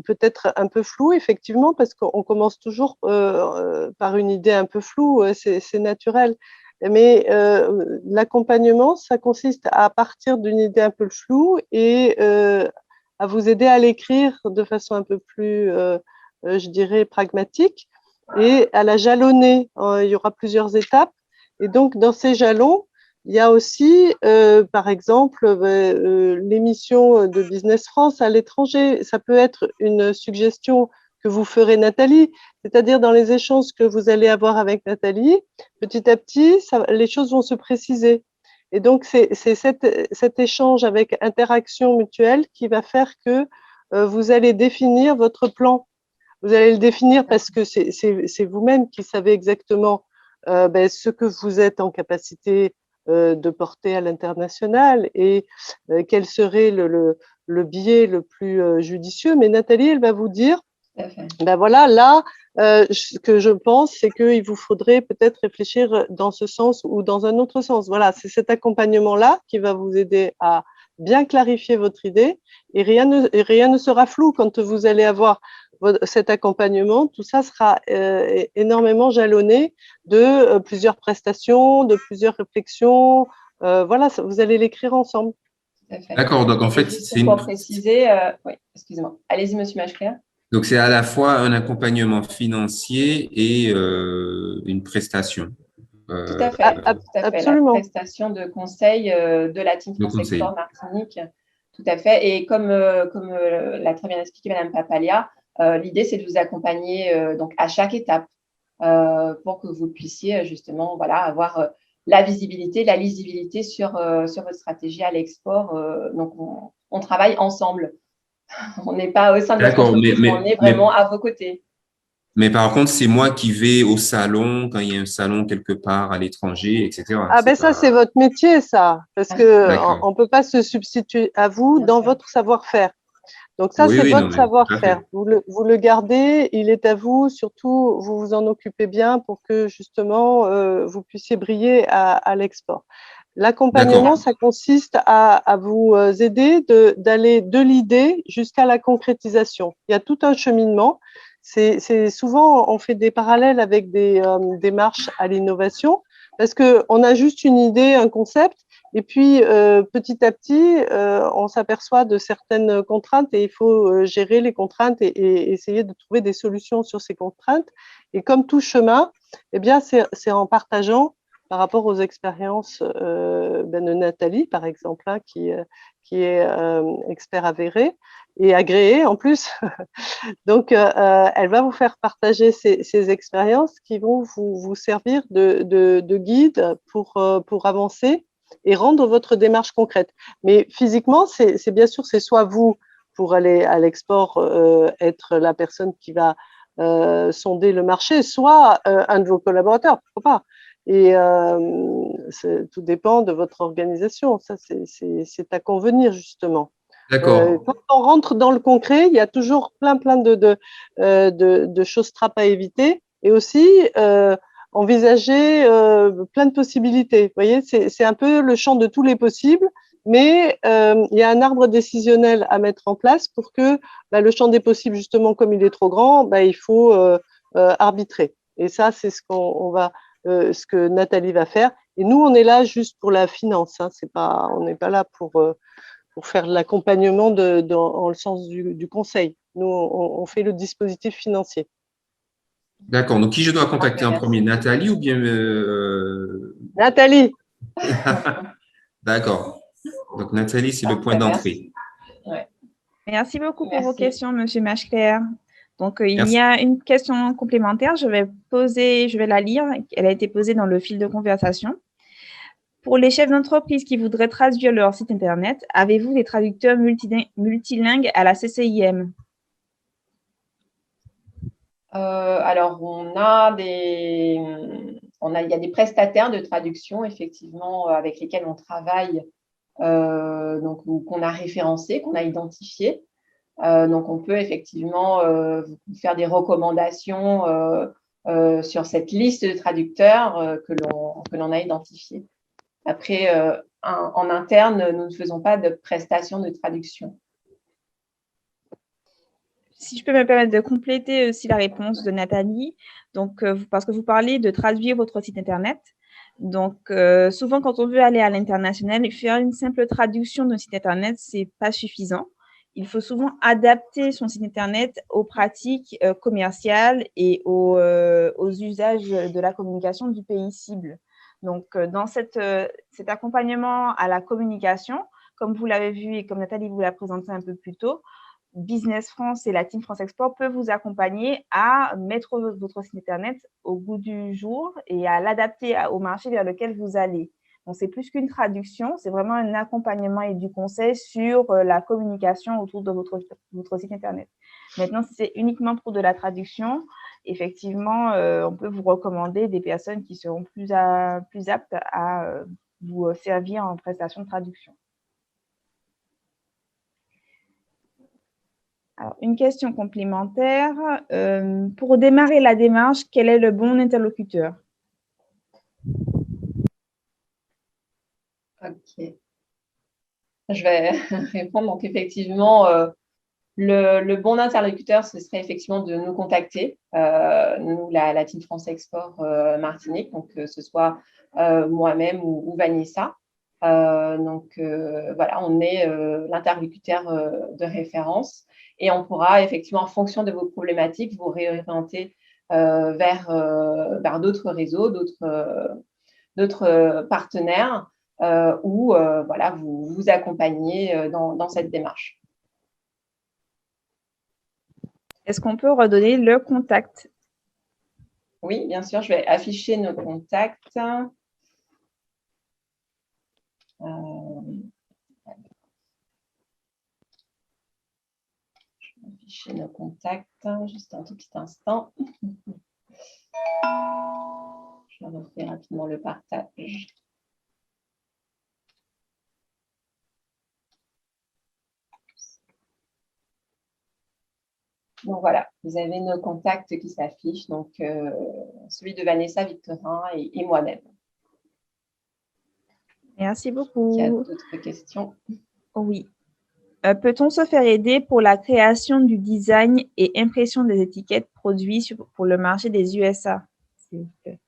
peut-être un peu floue, effectivement, parce qu'on commence toujours par une idée un peu floue, c'est naturel. Mais l'accompagnement, ça consiste à partir d'une idée un peu floue et à vous aider à l'écrire de façon un peu plus, je dirais, pragmatique et à la jalonner. Il y aura plusieurs étapes. Et donc, dans ces jalons, il y a aussi, par exemple, l'émission de Business France à l'étranger. Ça peut être une suggestion que vous ferez, Nathalie, c'est-à-dire dans les échanges que vous allez avoir avec Nathalie, petit à petit, les choses vont se préciser. Et donc, c'est cet échange avec interaction mutuelle qui va faire que vous allez définir votre plan. Vous allez le définir parce que c'est vous-même qui savez exactement ce que vous êtes en capacité de porter à l'international et quel serait le biais le plus judicieux. Mais Nathalie, elle va vous dire, ben voilà, là, ce que je pense, c'est qu'il vous faudrait peut-être réfléchir dans ce sens ou dans un autre sens. Voilà, c'est cet accompagnement-là qui va vous aider à bien clarifier votre idée et rien ne sera flou quand vous allez avoir cet accompagnement. Tout ça sera énormément jalonné de plusieurs prestations, de plusieurs réflexions. Voilà, vous allez l'écrire ensemble. D'accord, donc en fait, c'est pour préciser. Oui, excusez-moi. Allez-y, Monsieur Machclair. Donc, c'est à la fois un accompagnement financier et une prestation. Tout à fait, absolument. La prestation de conseil de la Team France Export Martinique. Tout à fait. Et comme l'a très bien expliqué Madame Papalia, l'idée, c'est de vous accompagner donc à chaque étape pour que vous puissiez justement avoir la visibilité, la lisibilité sur votre stratégie à l'export. Donc, on travaille ensemble. On n'est pas au sein de votre entreprise, mais on est vraiment à vos côtés. Mais par contre, c'est moi qui vais au salon quand il y a un salon quelque part à l'étranger, etc. Ah ben ça, c'est votre métier, ça, parce que on peut pas se substituer à vous dans votre savoir-faire. Donc ça, c'est votre savoir-faire. Vous le gardez, il est à vous. Surtout, vous vous en occupez bien pour que justement vous puissiez briller à l'export. L'accompagnement, ça consiste à vous aider d'aller de l'idée jusqu'à la concrétisation. Il y a tout un cheminement. C'est souvent, on fait des parallèles avec des démarches à l'innovation parce que on a juste une idée, un concept, et puis petit à petit, on s'aperçoit de certaines contraintes et il faut gérer les contraintes et essayer de trouver des solutions sur ces contraintes. Et comme tout chemin, eh bien, c'est en partageant par rapport aux expériences de Nathalie, par exemple, hein, qui est expert avéré et agréé en plus. Donc, elle va vous faire partager ces expériences qui vont vous servir de guide pour avancer et rendre votre démarche concrète. Mais physiquement, c'est bien sûr, c'est soit vous, pour aller à l'export, être la personne qui va sonder le marché, soit un de vos collaborateurs, pourquoi pas. Et tout dépend de votre organisation. Ça, c'est à convenir, justement. Quand on rentre dans le concret, il y a toujours plein de choses trappes à éviter et aussi envisager plein de possibilités. Vous voyez, c'est un peu le champ de tous les possibles, mais il y a un arbre décisionnel à mettre en place pour que le champ des possibles, justement, comme il est trop grand, il faut arbitrer. Et ça, c'est ce que Nathalie va faire. Et nous, on est là juste pour la finance. Hein. On n'est pas là pour faire de l'accompagnement dans le sens du conseil. Nous, on fait le dispositif financier. D'accord. Donc, qui je dois contacter en premier, Nathalie ou bien… Nathalie. D'accord. Donc, Nathalie, c'est le point d'entrée. Merci beaucoup pour vos questions, Monsieur Machclair. Donc, il y a une question complémentaire. Je vais la lire. Elle a été posée dans le fil de conversation. Pour les chefs d'entreprise qui voudraient traduire leur site Internet, avez-vous des traducteurs multilingues à la CCIM? Alors, on a il y a des prestataires de traduction, effectivement, avec lesquels on travaille, donc qu'on a référencés, qu'on a identifiés. Donc, on peut effectivement faire des recommandations sur cette liste de traducteurs que l'on a identifiés. Après, en interne, nous ne faisons pas de prestations de traduction. Si je peux me permettre de compléter aussi la réponse de Nathalie, donc, parce que vous parlez de traduire votre site Internet. Donc, souvent, quand on veut aller à l'international, faire une simple traduction d'un site Internet, ce n'est pas suffisant. Il faut souvent adapter son site Internet aux pratiques commerciales et aux usages de la communication du pays cible. Donc, dans cet accompagnement à la communication, comme vous l'avez vu et comme Nathalie vous l'a présenté un peu plus tôt, Business France et la Team France Export peuvent vous accompagner à mettre votre site Internet au goût du jour et à l'adapter au marché vers lequel vous allez. Donc, c'est plus qu'une traduction, c'est vraiment un accompagnement et du conseil sur la communication autour de votre site Internet. Maintenant, si c'est uniquement pour de la traduction, effectivement, on peut vous recommander des personnes qui seront plus aptes à vous servir en prestation de traduction. Alors, une question complémentaire. Pour démarrer la démarche, quel est le bon interlocuteur? Ok. Je vais répondre. Donc, effectivement, le bon interlocuteur, ce serait effectivement de nous contacter, nous, la Team France Export Martinique, donc que ce soit moi-même ou Vanessa. Donc, voilà, on est l'interlocuteur de référence et on pourra effectivement, en fonction de vos problématiques, vous réorienter vers d'autres réseaux, d'autres partenaires ou voilà, vous accompagner dans cette démarche. Est-ce qu'on peut redonner le contact? Oui, bien sûr, je vais afficher nos contacts. Je vais afficher nos contacts, juste un tout petit instant. Je refais rapidement le partage. Donc voilà, vous avez nos contacts qui s'affichent, donc celui de Vanessa Victorin et moi-même. Merci beaucoup. Il y a d'autres questions? Oui. Peut-on se faire aider pour la création du design et impression des étiquettes produits pour le marché des USA, s'il vous plaît?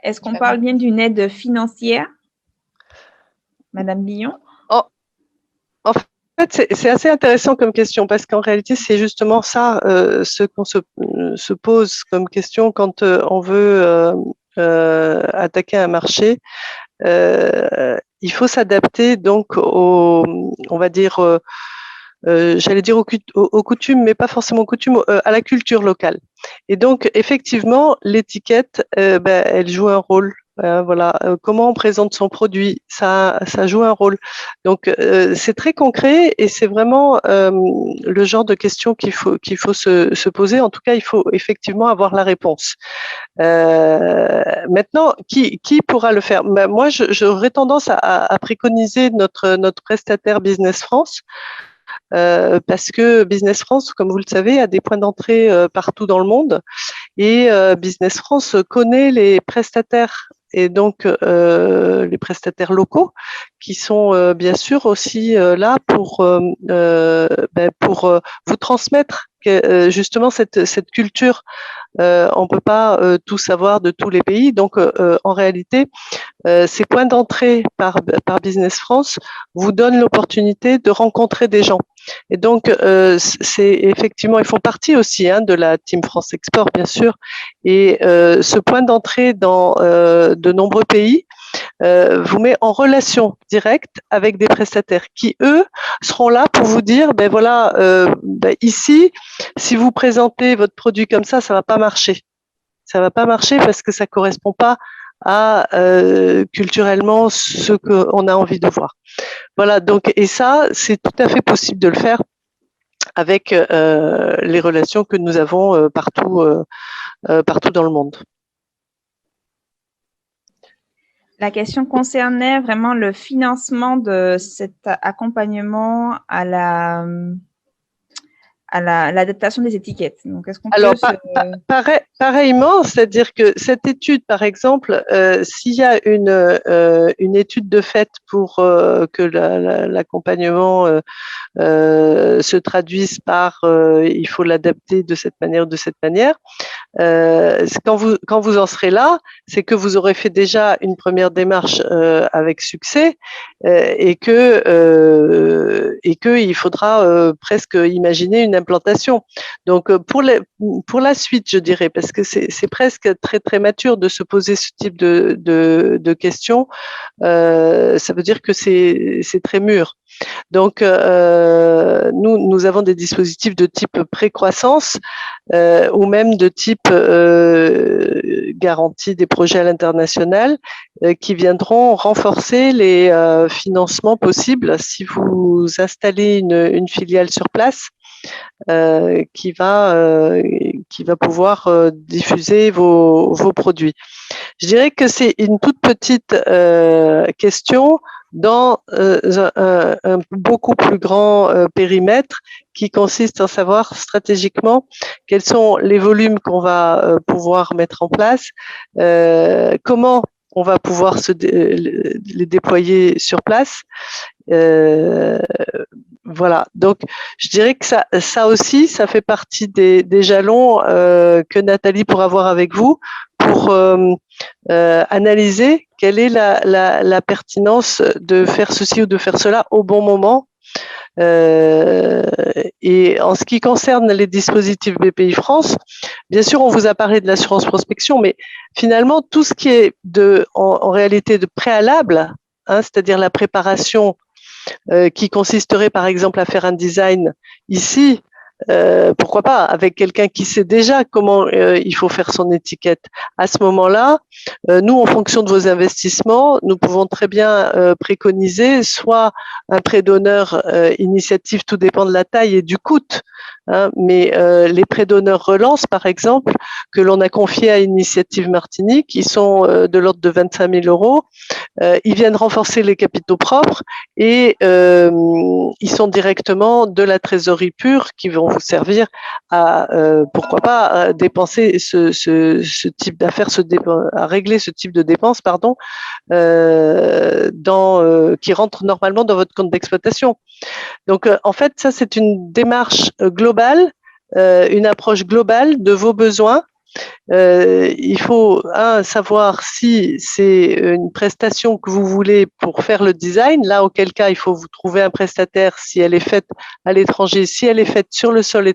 Est-ce qu'on parle bien d'une aide financière, Madame Billon? En fait, c'est assez intéressant comme question parce qu'en réalité, c'est justement ça ce qu'on se pose comme question quand on veut attaquer un marché. Il faut s'adapter donc on va dire, j'allais dire aux coutumes, mais pas forcément aux coutumes, à la culture locale. Et donc, effectivement, l'étiquette, elle joue un rôle. Voilà, comment on présente son produit, ça joue un rôle. Donc, c'est très concret et c'est vraiment le genre de questions qu'il faut se poser. En tout cas, il faut effectivement avoir la réponse. Maintenant, qui pourra le faire? Moi, j'aurais tendance à préconiser notre prestataire Business France. Parce que Business France, comme vous le savez, a des points d'entrée partout dans le monde et Business France connaît les prestataires et donc les prestataires locaux qui sont bien sûr aussi là pour vous transmettre justement cette culture. On peut pas tout savoir de tous les pays, donc en réalité, ces points d'entrée par Business France vous donnent l'opportunité de rencontrer des gens. Et donc, c'est effectivement, ils font partie aussi de la Team France Export, bien sûr. Et ce point d'entrée dans de nombreux pays vous met en relation directe avec des prestataires qui, eux, seront là pour vous dire, ben voilà, ici, si vous présentez votre produit comme ça va pas marcher. Ça va pas marcher parce que ça correspond pas à culturellement ce qu'on a envie de voir. Voilà, donc, et ça, c'est tout à fait possible de le faire avec les relations que nous avons partout dans le monde. La question concernait vraiment le financement de cet accompagnement à l'adaptation des étiquettes. Donc, est-ce qu'on Alors, peut pareillement, c'est-à-dire que cette étude, par exemple, s'il y a une étude de fait pour que l'accompagnement se traduise par il faut l'adapter de cette manière ou de cette manière, quand vous en serez là, c'est que vous aurez fait déjà une première démarche avec succès et que il faudra presque imaginer une implantation. Donc pour la suite, je dirais, parce que c'est presque très très mature de se poser ce type de questions. Ça veut dire que c'est très mûr. Donc, nous avons des dispositifs de type précroissance ou même de type garantie des projets à l'international qui viendront renforcer les financements possibles si vous installez une filiale sur place qui va pouvoir diffuser vos produits. Je dirais que c'est une toute petite question dans un beaucoup plus grand périmètre qui consiste à savoir stratégiquement quels sont les volumes qu'on va pouvoir mettre en place, comment on va pouvoir les déployer sur place. Voilà, donc je dirais que ça aussi, ça fait partie des jalons que Nathalie pourra voir avec vous pour analyser quelle est la pertinence de faire ceci ou de faire cela au bon moment. Et en ce qui concerne les dispositifs BPI France, bien sûr, on vous a parlé de l'assurance prospection, mais finalement, tout ce qui est en réalité de préalable, c'est-à-dire la préparation qui consisterait par exemple à faire un design ici, pourquoi pas, avec quelqu'un qui sait déjà comment il faut faire son étiquette. À ce moment-là, nous, en fonction de vos investissements, nous pouvons très bien préconiser soit un prêt d'honneur initiative, tout dépend de la taille et du coût. Mais les prêts d'honneur relance, par exemple, que l'on a confiés à Initiative Martinique, ils sont de l'ordre de 25 000 euros. Ils viennent renforcer les capitaux propres et ils sont directement de la trésorerie pure qui vont vous servir à, pourquoi pas, à dépenser ce type d'affaires, à régler ce type de dépenses, pardon, qui rentrent normalement dans votre compte d'exploitation. Donc, en fait, ça, c'est une démarche globale, une approche globale de vos besoins. Il faut savoir si c'est une prestation que vous voulez pour faire le design, là auquel cas il faut vous trouver un prestataire si elle est faite à l'étranger. Si elle est faite sur le sol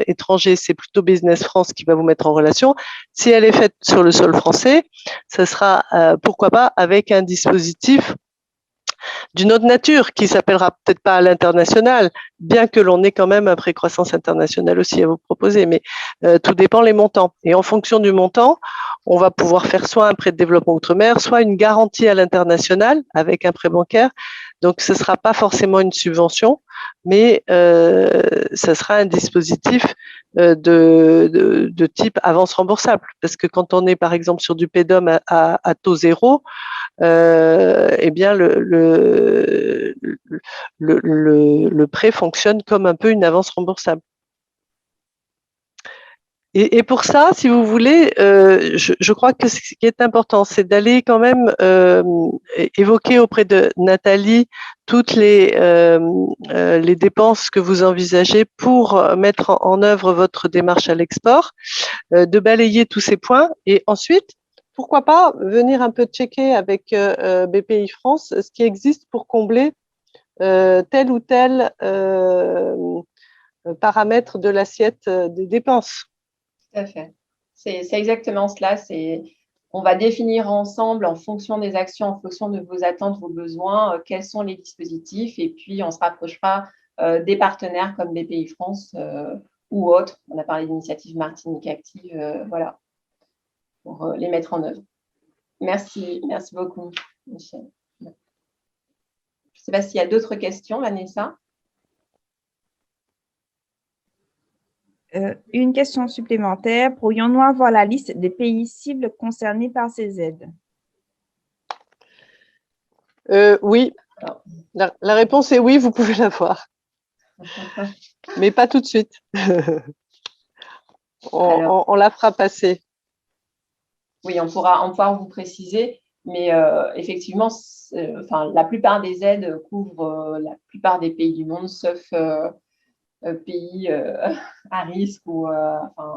étranger, c'est plutôt Business France qui va vous mettre en relation. Si elle est faite sur le sol français, ça sera pourquoi pas avec un dispositif d'une autre nature qui s'appellera peut-être pas à l'international, bien que l'on ait quand même un précroissance international aussi à vous proposer, mais tout dépend les montants. Et en fonction du montant, on va pouvoir faire soit un prêt de développement outre-mer, soit une garantie à l'international avec un prêt bancaire. Donc, ce ne sera pas forcément une subvention, mais ça sera un dispositif de type avance remboursable. Parce que quand on est, par exemple, sur du PEDOM à taux zéro, eh bien le prêt fonctionne comme un peu une avance remboursable. Et pour ça, si vous voulez, je crois que ce qui est important, c'est d'aller quand même évoquer auprès de Nathalie toutes les dépenses que vous envisagez pour mettre en œuvre votre démarche à l'export, de balayer tous ces points et ensuite, pourquoi pas venir un peu checker avec BPI France ce qui existe pour combler tel ou tel paramètre de l'assiette des dépenses. Tout à fait. C'est exactement cela. On va définir ensemble, en fonction des actions, en fonction de vos attentes, vos besoins, quels sont les dispositifs. Et puis, on se rapprochera des partenaires comme BPI France ou autres. On a parlé d'initiative Martinique Active, voilà, pour les mettre en œuvre. Merci beaucoup, Michel. Je ne sais pas s'il y a d'autres questions, Vanessa. Une question supplémentaire. Pourrions-nous avoir la liste des pays cibles concernés par ces aides? Oui. La réponse est oui, vous pouvez l'avoir. Mais pas tout de suite. On la fera passer. Oui, on pourra vous préciser, mais effectivement, la plupart des aides couvrent la plupart des pays du monde, sauf pays à risque ou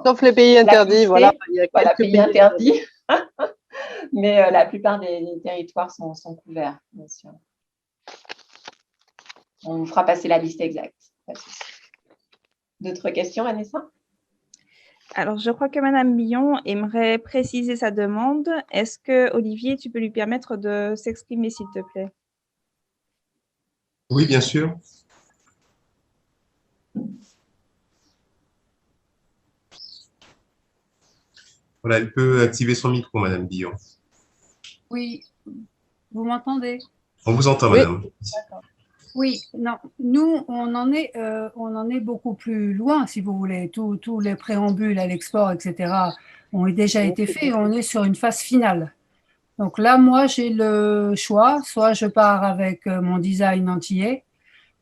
sauf les pays interdits, voilà. Il y a quelques pays interdits, mais la plupart des territoires sont couverts, bien sûr. On vous fera passer la liste exacte. D'autres questions, Vanessa? Alors, je crois que Madame Billon aimerait préciser sa demande. Est-ce que, Olivier, tu peux lui permettre de s'exprimer, s'il te plaît? Oui, bien sûr. Voilà, elle peut activer son micro, Madame Billon. Oui, vous m'entendez? On vous entend, oui. Madame. D'accord. Oui, non, nous, on en est beaucoup plus loin, si vous voulez. Tous les préambules à l'export, etc., ont déjà été faits et on est sur une phase finale. Donc là, moi, j'ai le choix. Soit je pars avec mon design antillais,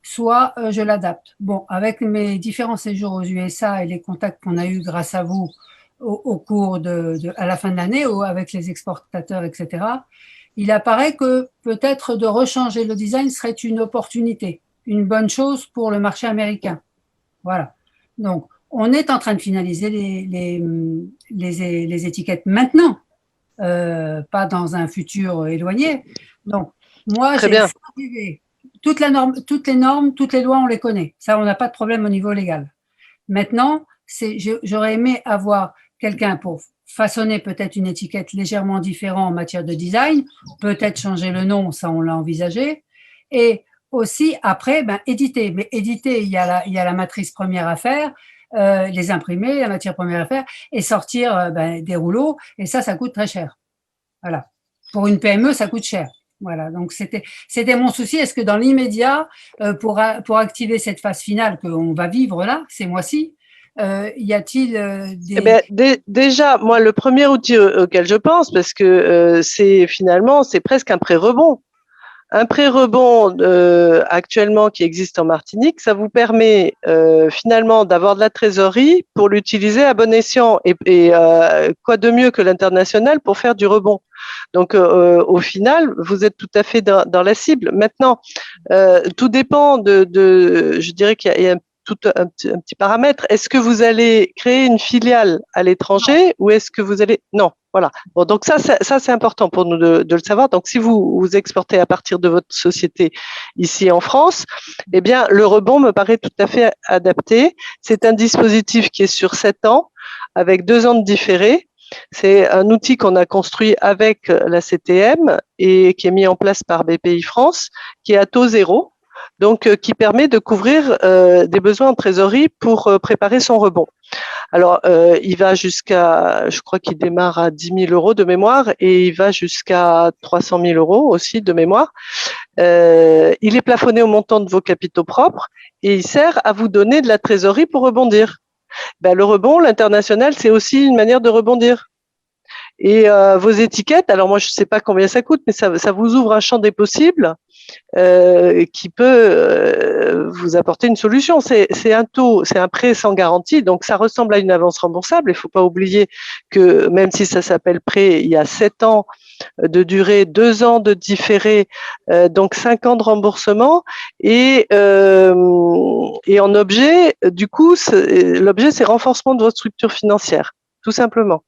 soit je l'adapte. Bon, avec mes différents séjours aux USA et les contacts qu'on a eus grâce à vous au cours à la fin de l'année, avec les exportateurs, etc., il apparaît que peut-être de rechanger le design serait une opportunité, une bonne chose pour le marché américain. Voilà. Donc, on est en train de finaliser les étiquettes maintenant, pas dans un futur éloigné. Donc, moi, j'ai toutes les normes, toutes les lois, on les connaît. Ça, on n'a pas de problème au niveau légal. Maintenant, j'aurais aimé avoir quelqu'un pour façonner peut-être une étiquette légèrement différente en matière de design, peut-être changer le nom, ça on l'a envisagé, et aussi après, éditer. Mais éditer, il y a la matrice première à faire, les imprimer, la matière première à faire, et sortir des rouleaux, et ça coûte très cher. Voilà. Pour une PME, ça coûte cher. Voilà, donc c'était mon souci. Est-ce que dans l'immédiat, pour activer cette phase finale qu'on va vivre là, ces mois-ci, y a-t-il déjà, moi, le premier outil auquel je pense, parce que c'est presque un pré-rebond. Un pré-rebond actuellement qui existe en Martinique, ça vous permet finalement d'avoir de la trésorerie pour l'utiliser à bon escient. Et quoi de mieux que l'international pour faire du rebond? Donc, au final, vous êtes tout à fait dans la cible. Maintenant, tout dépend je dirais qu'il y a un petit paramètre. Est-ce que vous allez créer une filiale à l'étranger ou est-ce que vous allez… Non, voilà. Bon, donc ça c'est important pour nous de le savoir. Donc, si vous exportez à partir de votre société ici en France, eh bien, le rebond me paraît tout à fait adapté. C'est un dispositif qui est sur 7 ans avec 2 ans de différé. C'est un outil qu'on a construit avec la CTM et qui est mis en place par BPI France, qui est à taux zéro. Donc, qui permet de couvrir des besoins en trésorerie pour préparer son rebond. Alors, il va jusqu'à, je crois qu'il démarre à 10 000 euros de mémoire et il va jusqu'à 300 000 euros aussi de mémoire. Il est plafonné au montant de vos capitaux propres et il sert à vous donner de la trésorerie pour rebondir. Le rebond, l'international, c'est aussi une manière de rebondir. Et vos étiquettes, alors moi je ne sais pas combien ça coûte, mais ça vous ouvre un champ des possibles qui peut vous apporter une solution. C'est un prêt sans garantie, donc ça ressemble à une avance remboursable. Il ne faut pas oublier que même si ça s'appelle prêt, il y a 7 ans de durée, 2 ans de différé, donc 5 ans de remboursement. Et en objet, du coup, l'objet c'est renforcement de votre structure financière, tout simplement.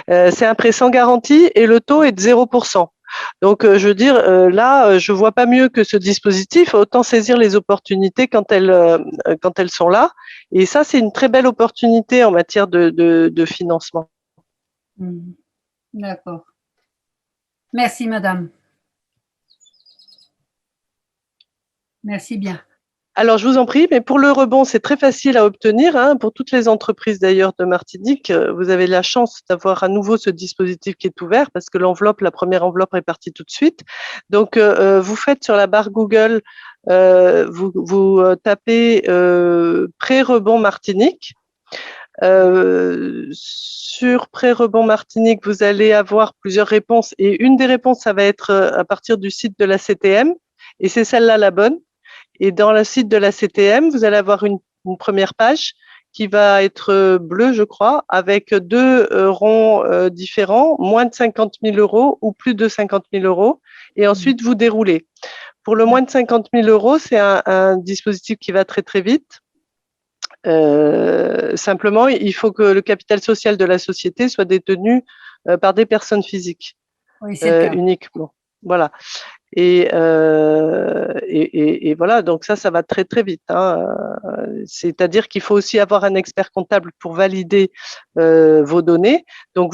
C'est un prêt sans garantie et le taux est de 0%. Donc, je veux dire, là, je vois pas mieux que ce dispositif. Autant saisir les opportunités quand elles sont là. Et ça, c'est une très belle opportunité en matière de financement. D'accord. Merci, madame. Merci bien. Alors, je vous en prie, mais pour le rebond, c'est très facile à obtenir. Pour toutes les entreprises d'ailleurs de Martinique, vous avez la chance d'avoir à nouveau ce dispositif qui est ouvert parce que la première enveloppe est partie tout de suite. Donc, vous faites sur la barre Google, vous tapez pré-rebond Martinique. Sur Pré-Rebond Martinique, vous allez avoir plusieurs réponses et une des réponses, ça va être à partir du site de la CTM et c'est celle-là la bonne. Et dans le site de la CTM, vous allez avoir une première page qui va être bleue, je crois, avec deux ronds différents, moins de 50 000 euros ou plus de 50 000 euros. Et ensuite, vous déroulez. Pour le moins de 50 000 euros, c'est un dispositif qui va très, très vite. Simplement, il faut que le capital social de la société soit détenu par des personnes physiques, oui, c'est le cas. uniquement. Voilà. Et voilà, donc ça va très très vite. Hein. C'est-à-dire qu'il faut aussi avoir un expert comptable pour valider vos données. Donc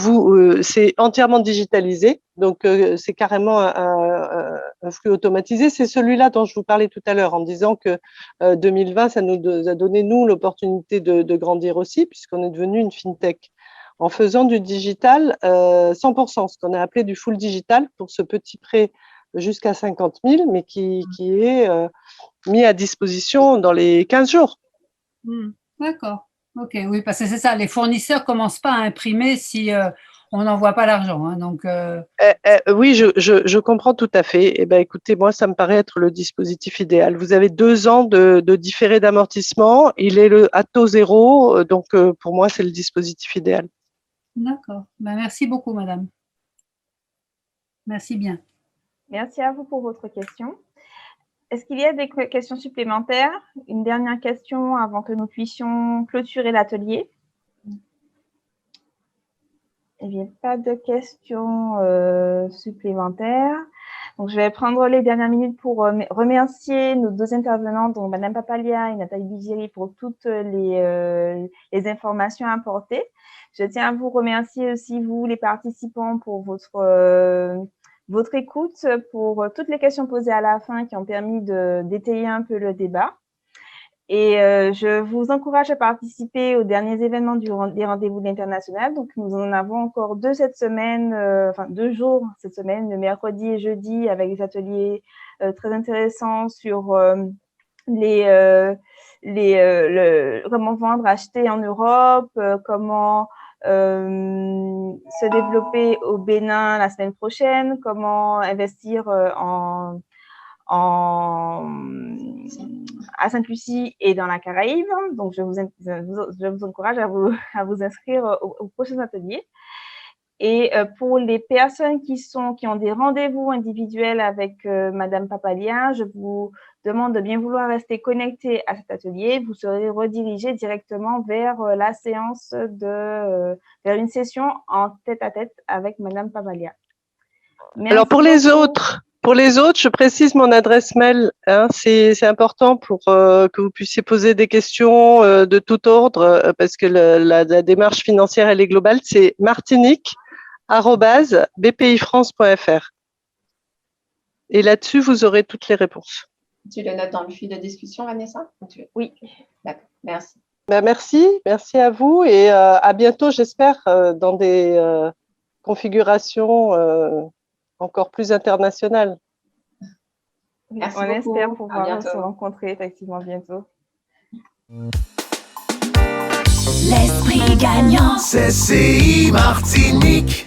c'est entièrement digitalisé. Donc c'est carrément un flux automatisé. C'est celui-là dont je vous parlais tout à l'heure en disant que 2020, ça nous a donné nous l'opportunité de grandir aussi, puisqu'on est devenu une fintech en faisant du digital 100%, ce qu'on a appelé du full digital pour ce petit prêt jusqu'à 50 000, mais qui est mis à disposition dans les 15 jours. D'accord. Ok, oui, parce que c'est ça, les fournisseurs ne commencent pas à imprimer si on n'envoie pas l'argent. Hein, donc, oui, je comprends tout à fait. Eh ben, écoutez, moi, ça me paraît être le dispositif idéal. Vous avez 2 ans de différé d'amortissement. Il est à taux zéro. Donc, pour moi, c'est le dispositif idéal. D'accord. Ben, merci beaucoup, madame. Merci bien. Merci à vous pour votre question. Est-ce qu'il y a des questions supplémentaires? Une dernière question avant que nous puissions clôturer l'atelier. Il n'y a pas de questions supplémentaires. Donc, je vais prendre les dernières minutes pour remercier nos 2 intervenants, donc Madame Papalia et Nathalie Bigiri, pour toutes les informations apportées. Je tiens à vous remercier aussi, vous, les participants, pour votre écoute, pour toutes les questions posées à la fin qui ont permis d'étayer un peu le débat. Et je vous encourage à participer aux derniers événements des rendez-vous de l'International. Donc, nous en avons encore 2 cette semaine, 2 jours cette semaine, le mercredi et jeudi, avec des ateliers très intéressants sur comment vendre, acheter en Europe, comment se développer au Bénin la semaine prochaine, comment investir à Sainte-Lucie et dans la Caraïbe. Donc, je vous encourage à vous inscrire aux prochains ateliers. Et pour les personnes qui ont des rendez-vous individuels avec Madame Papalia, je vous demande de bien vouloir rester connecté à cet atelier. Vous serez redirigé directement vers la séance vers une session en tête-à-tête avec Madame Papalia. Merci. Alors, pour les autres, je précise mon adresse mail. Hein, c'est important pour que vous puissiez poser des questions de tout ordre, parce que la démarche financière, elle est globale. C'est martinique@bpifrance.fr. Et là-dessus, vous aurez toutes les réponses. Tu le notes dans le fil de discussion, Vanessa? Oui. D'accord, merci. Ben, merci à vous et à bientôt, j'espère, dans des configurations encore plus internationales. Merci On beaucoup. espère pouvoir se rencontrer effectivement bientôt. L'esprit gagnant. CCI Martinique.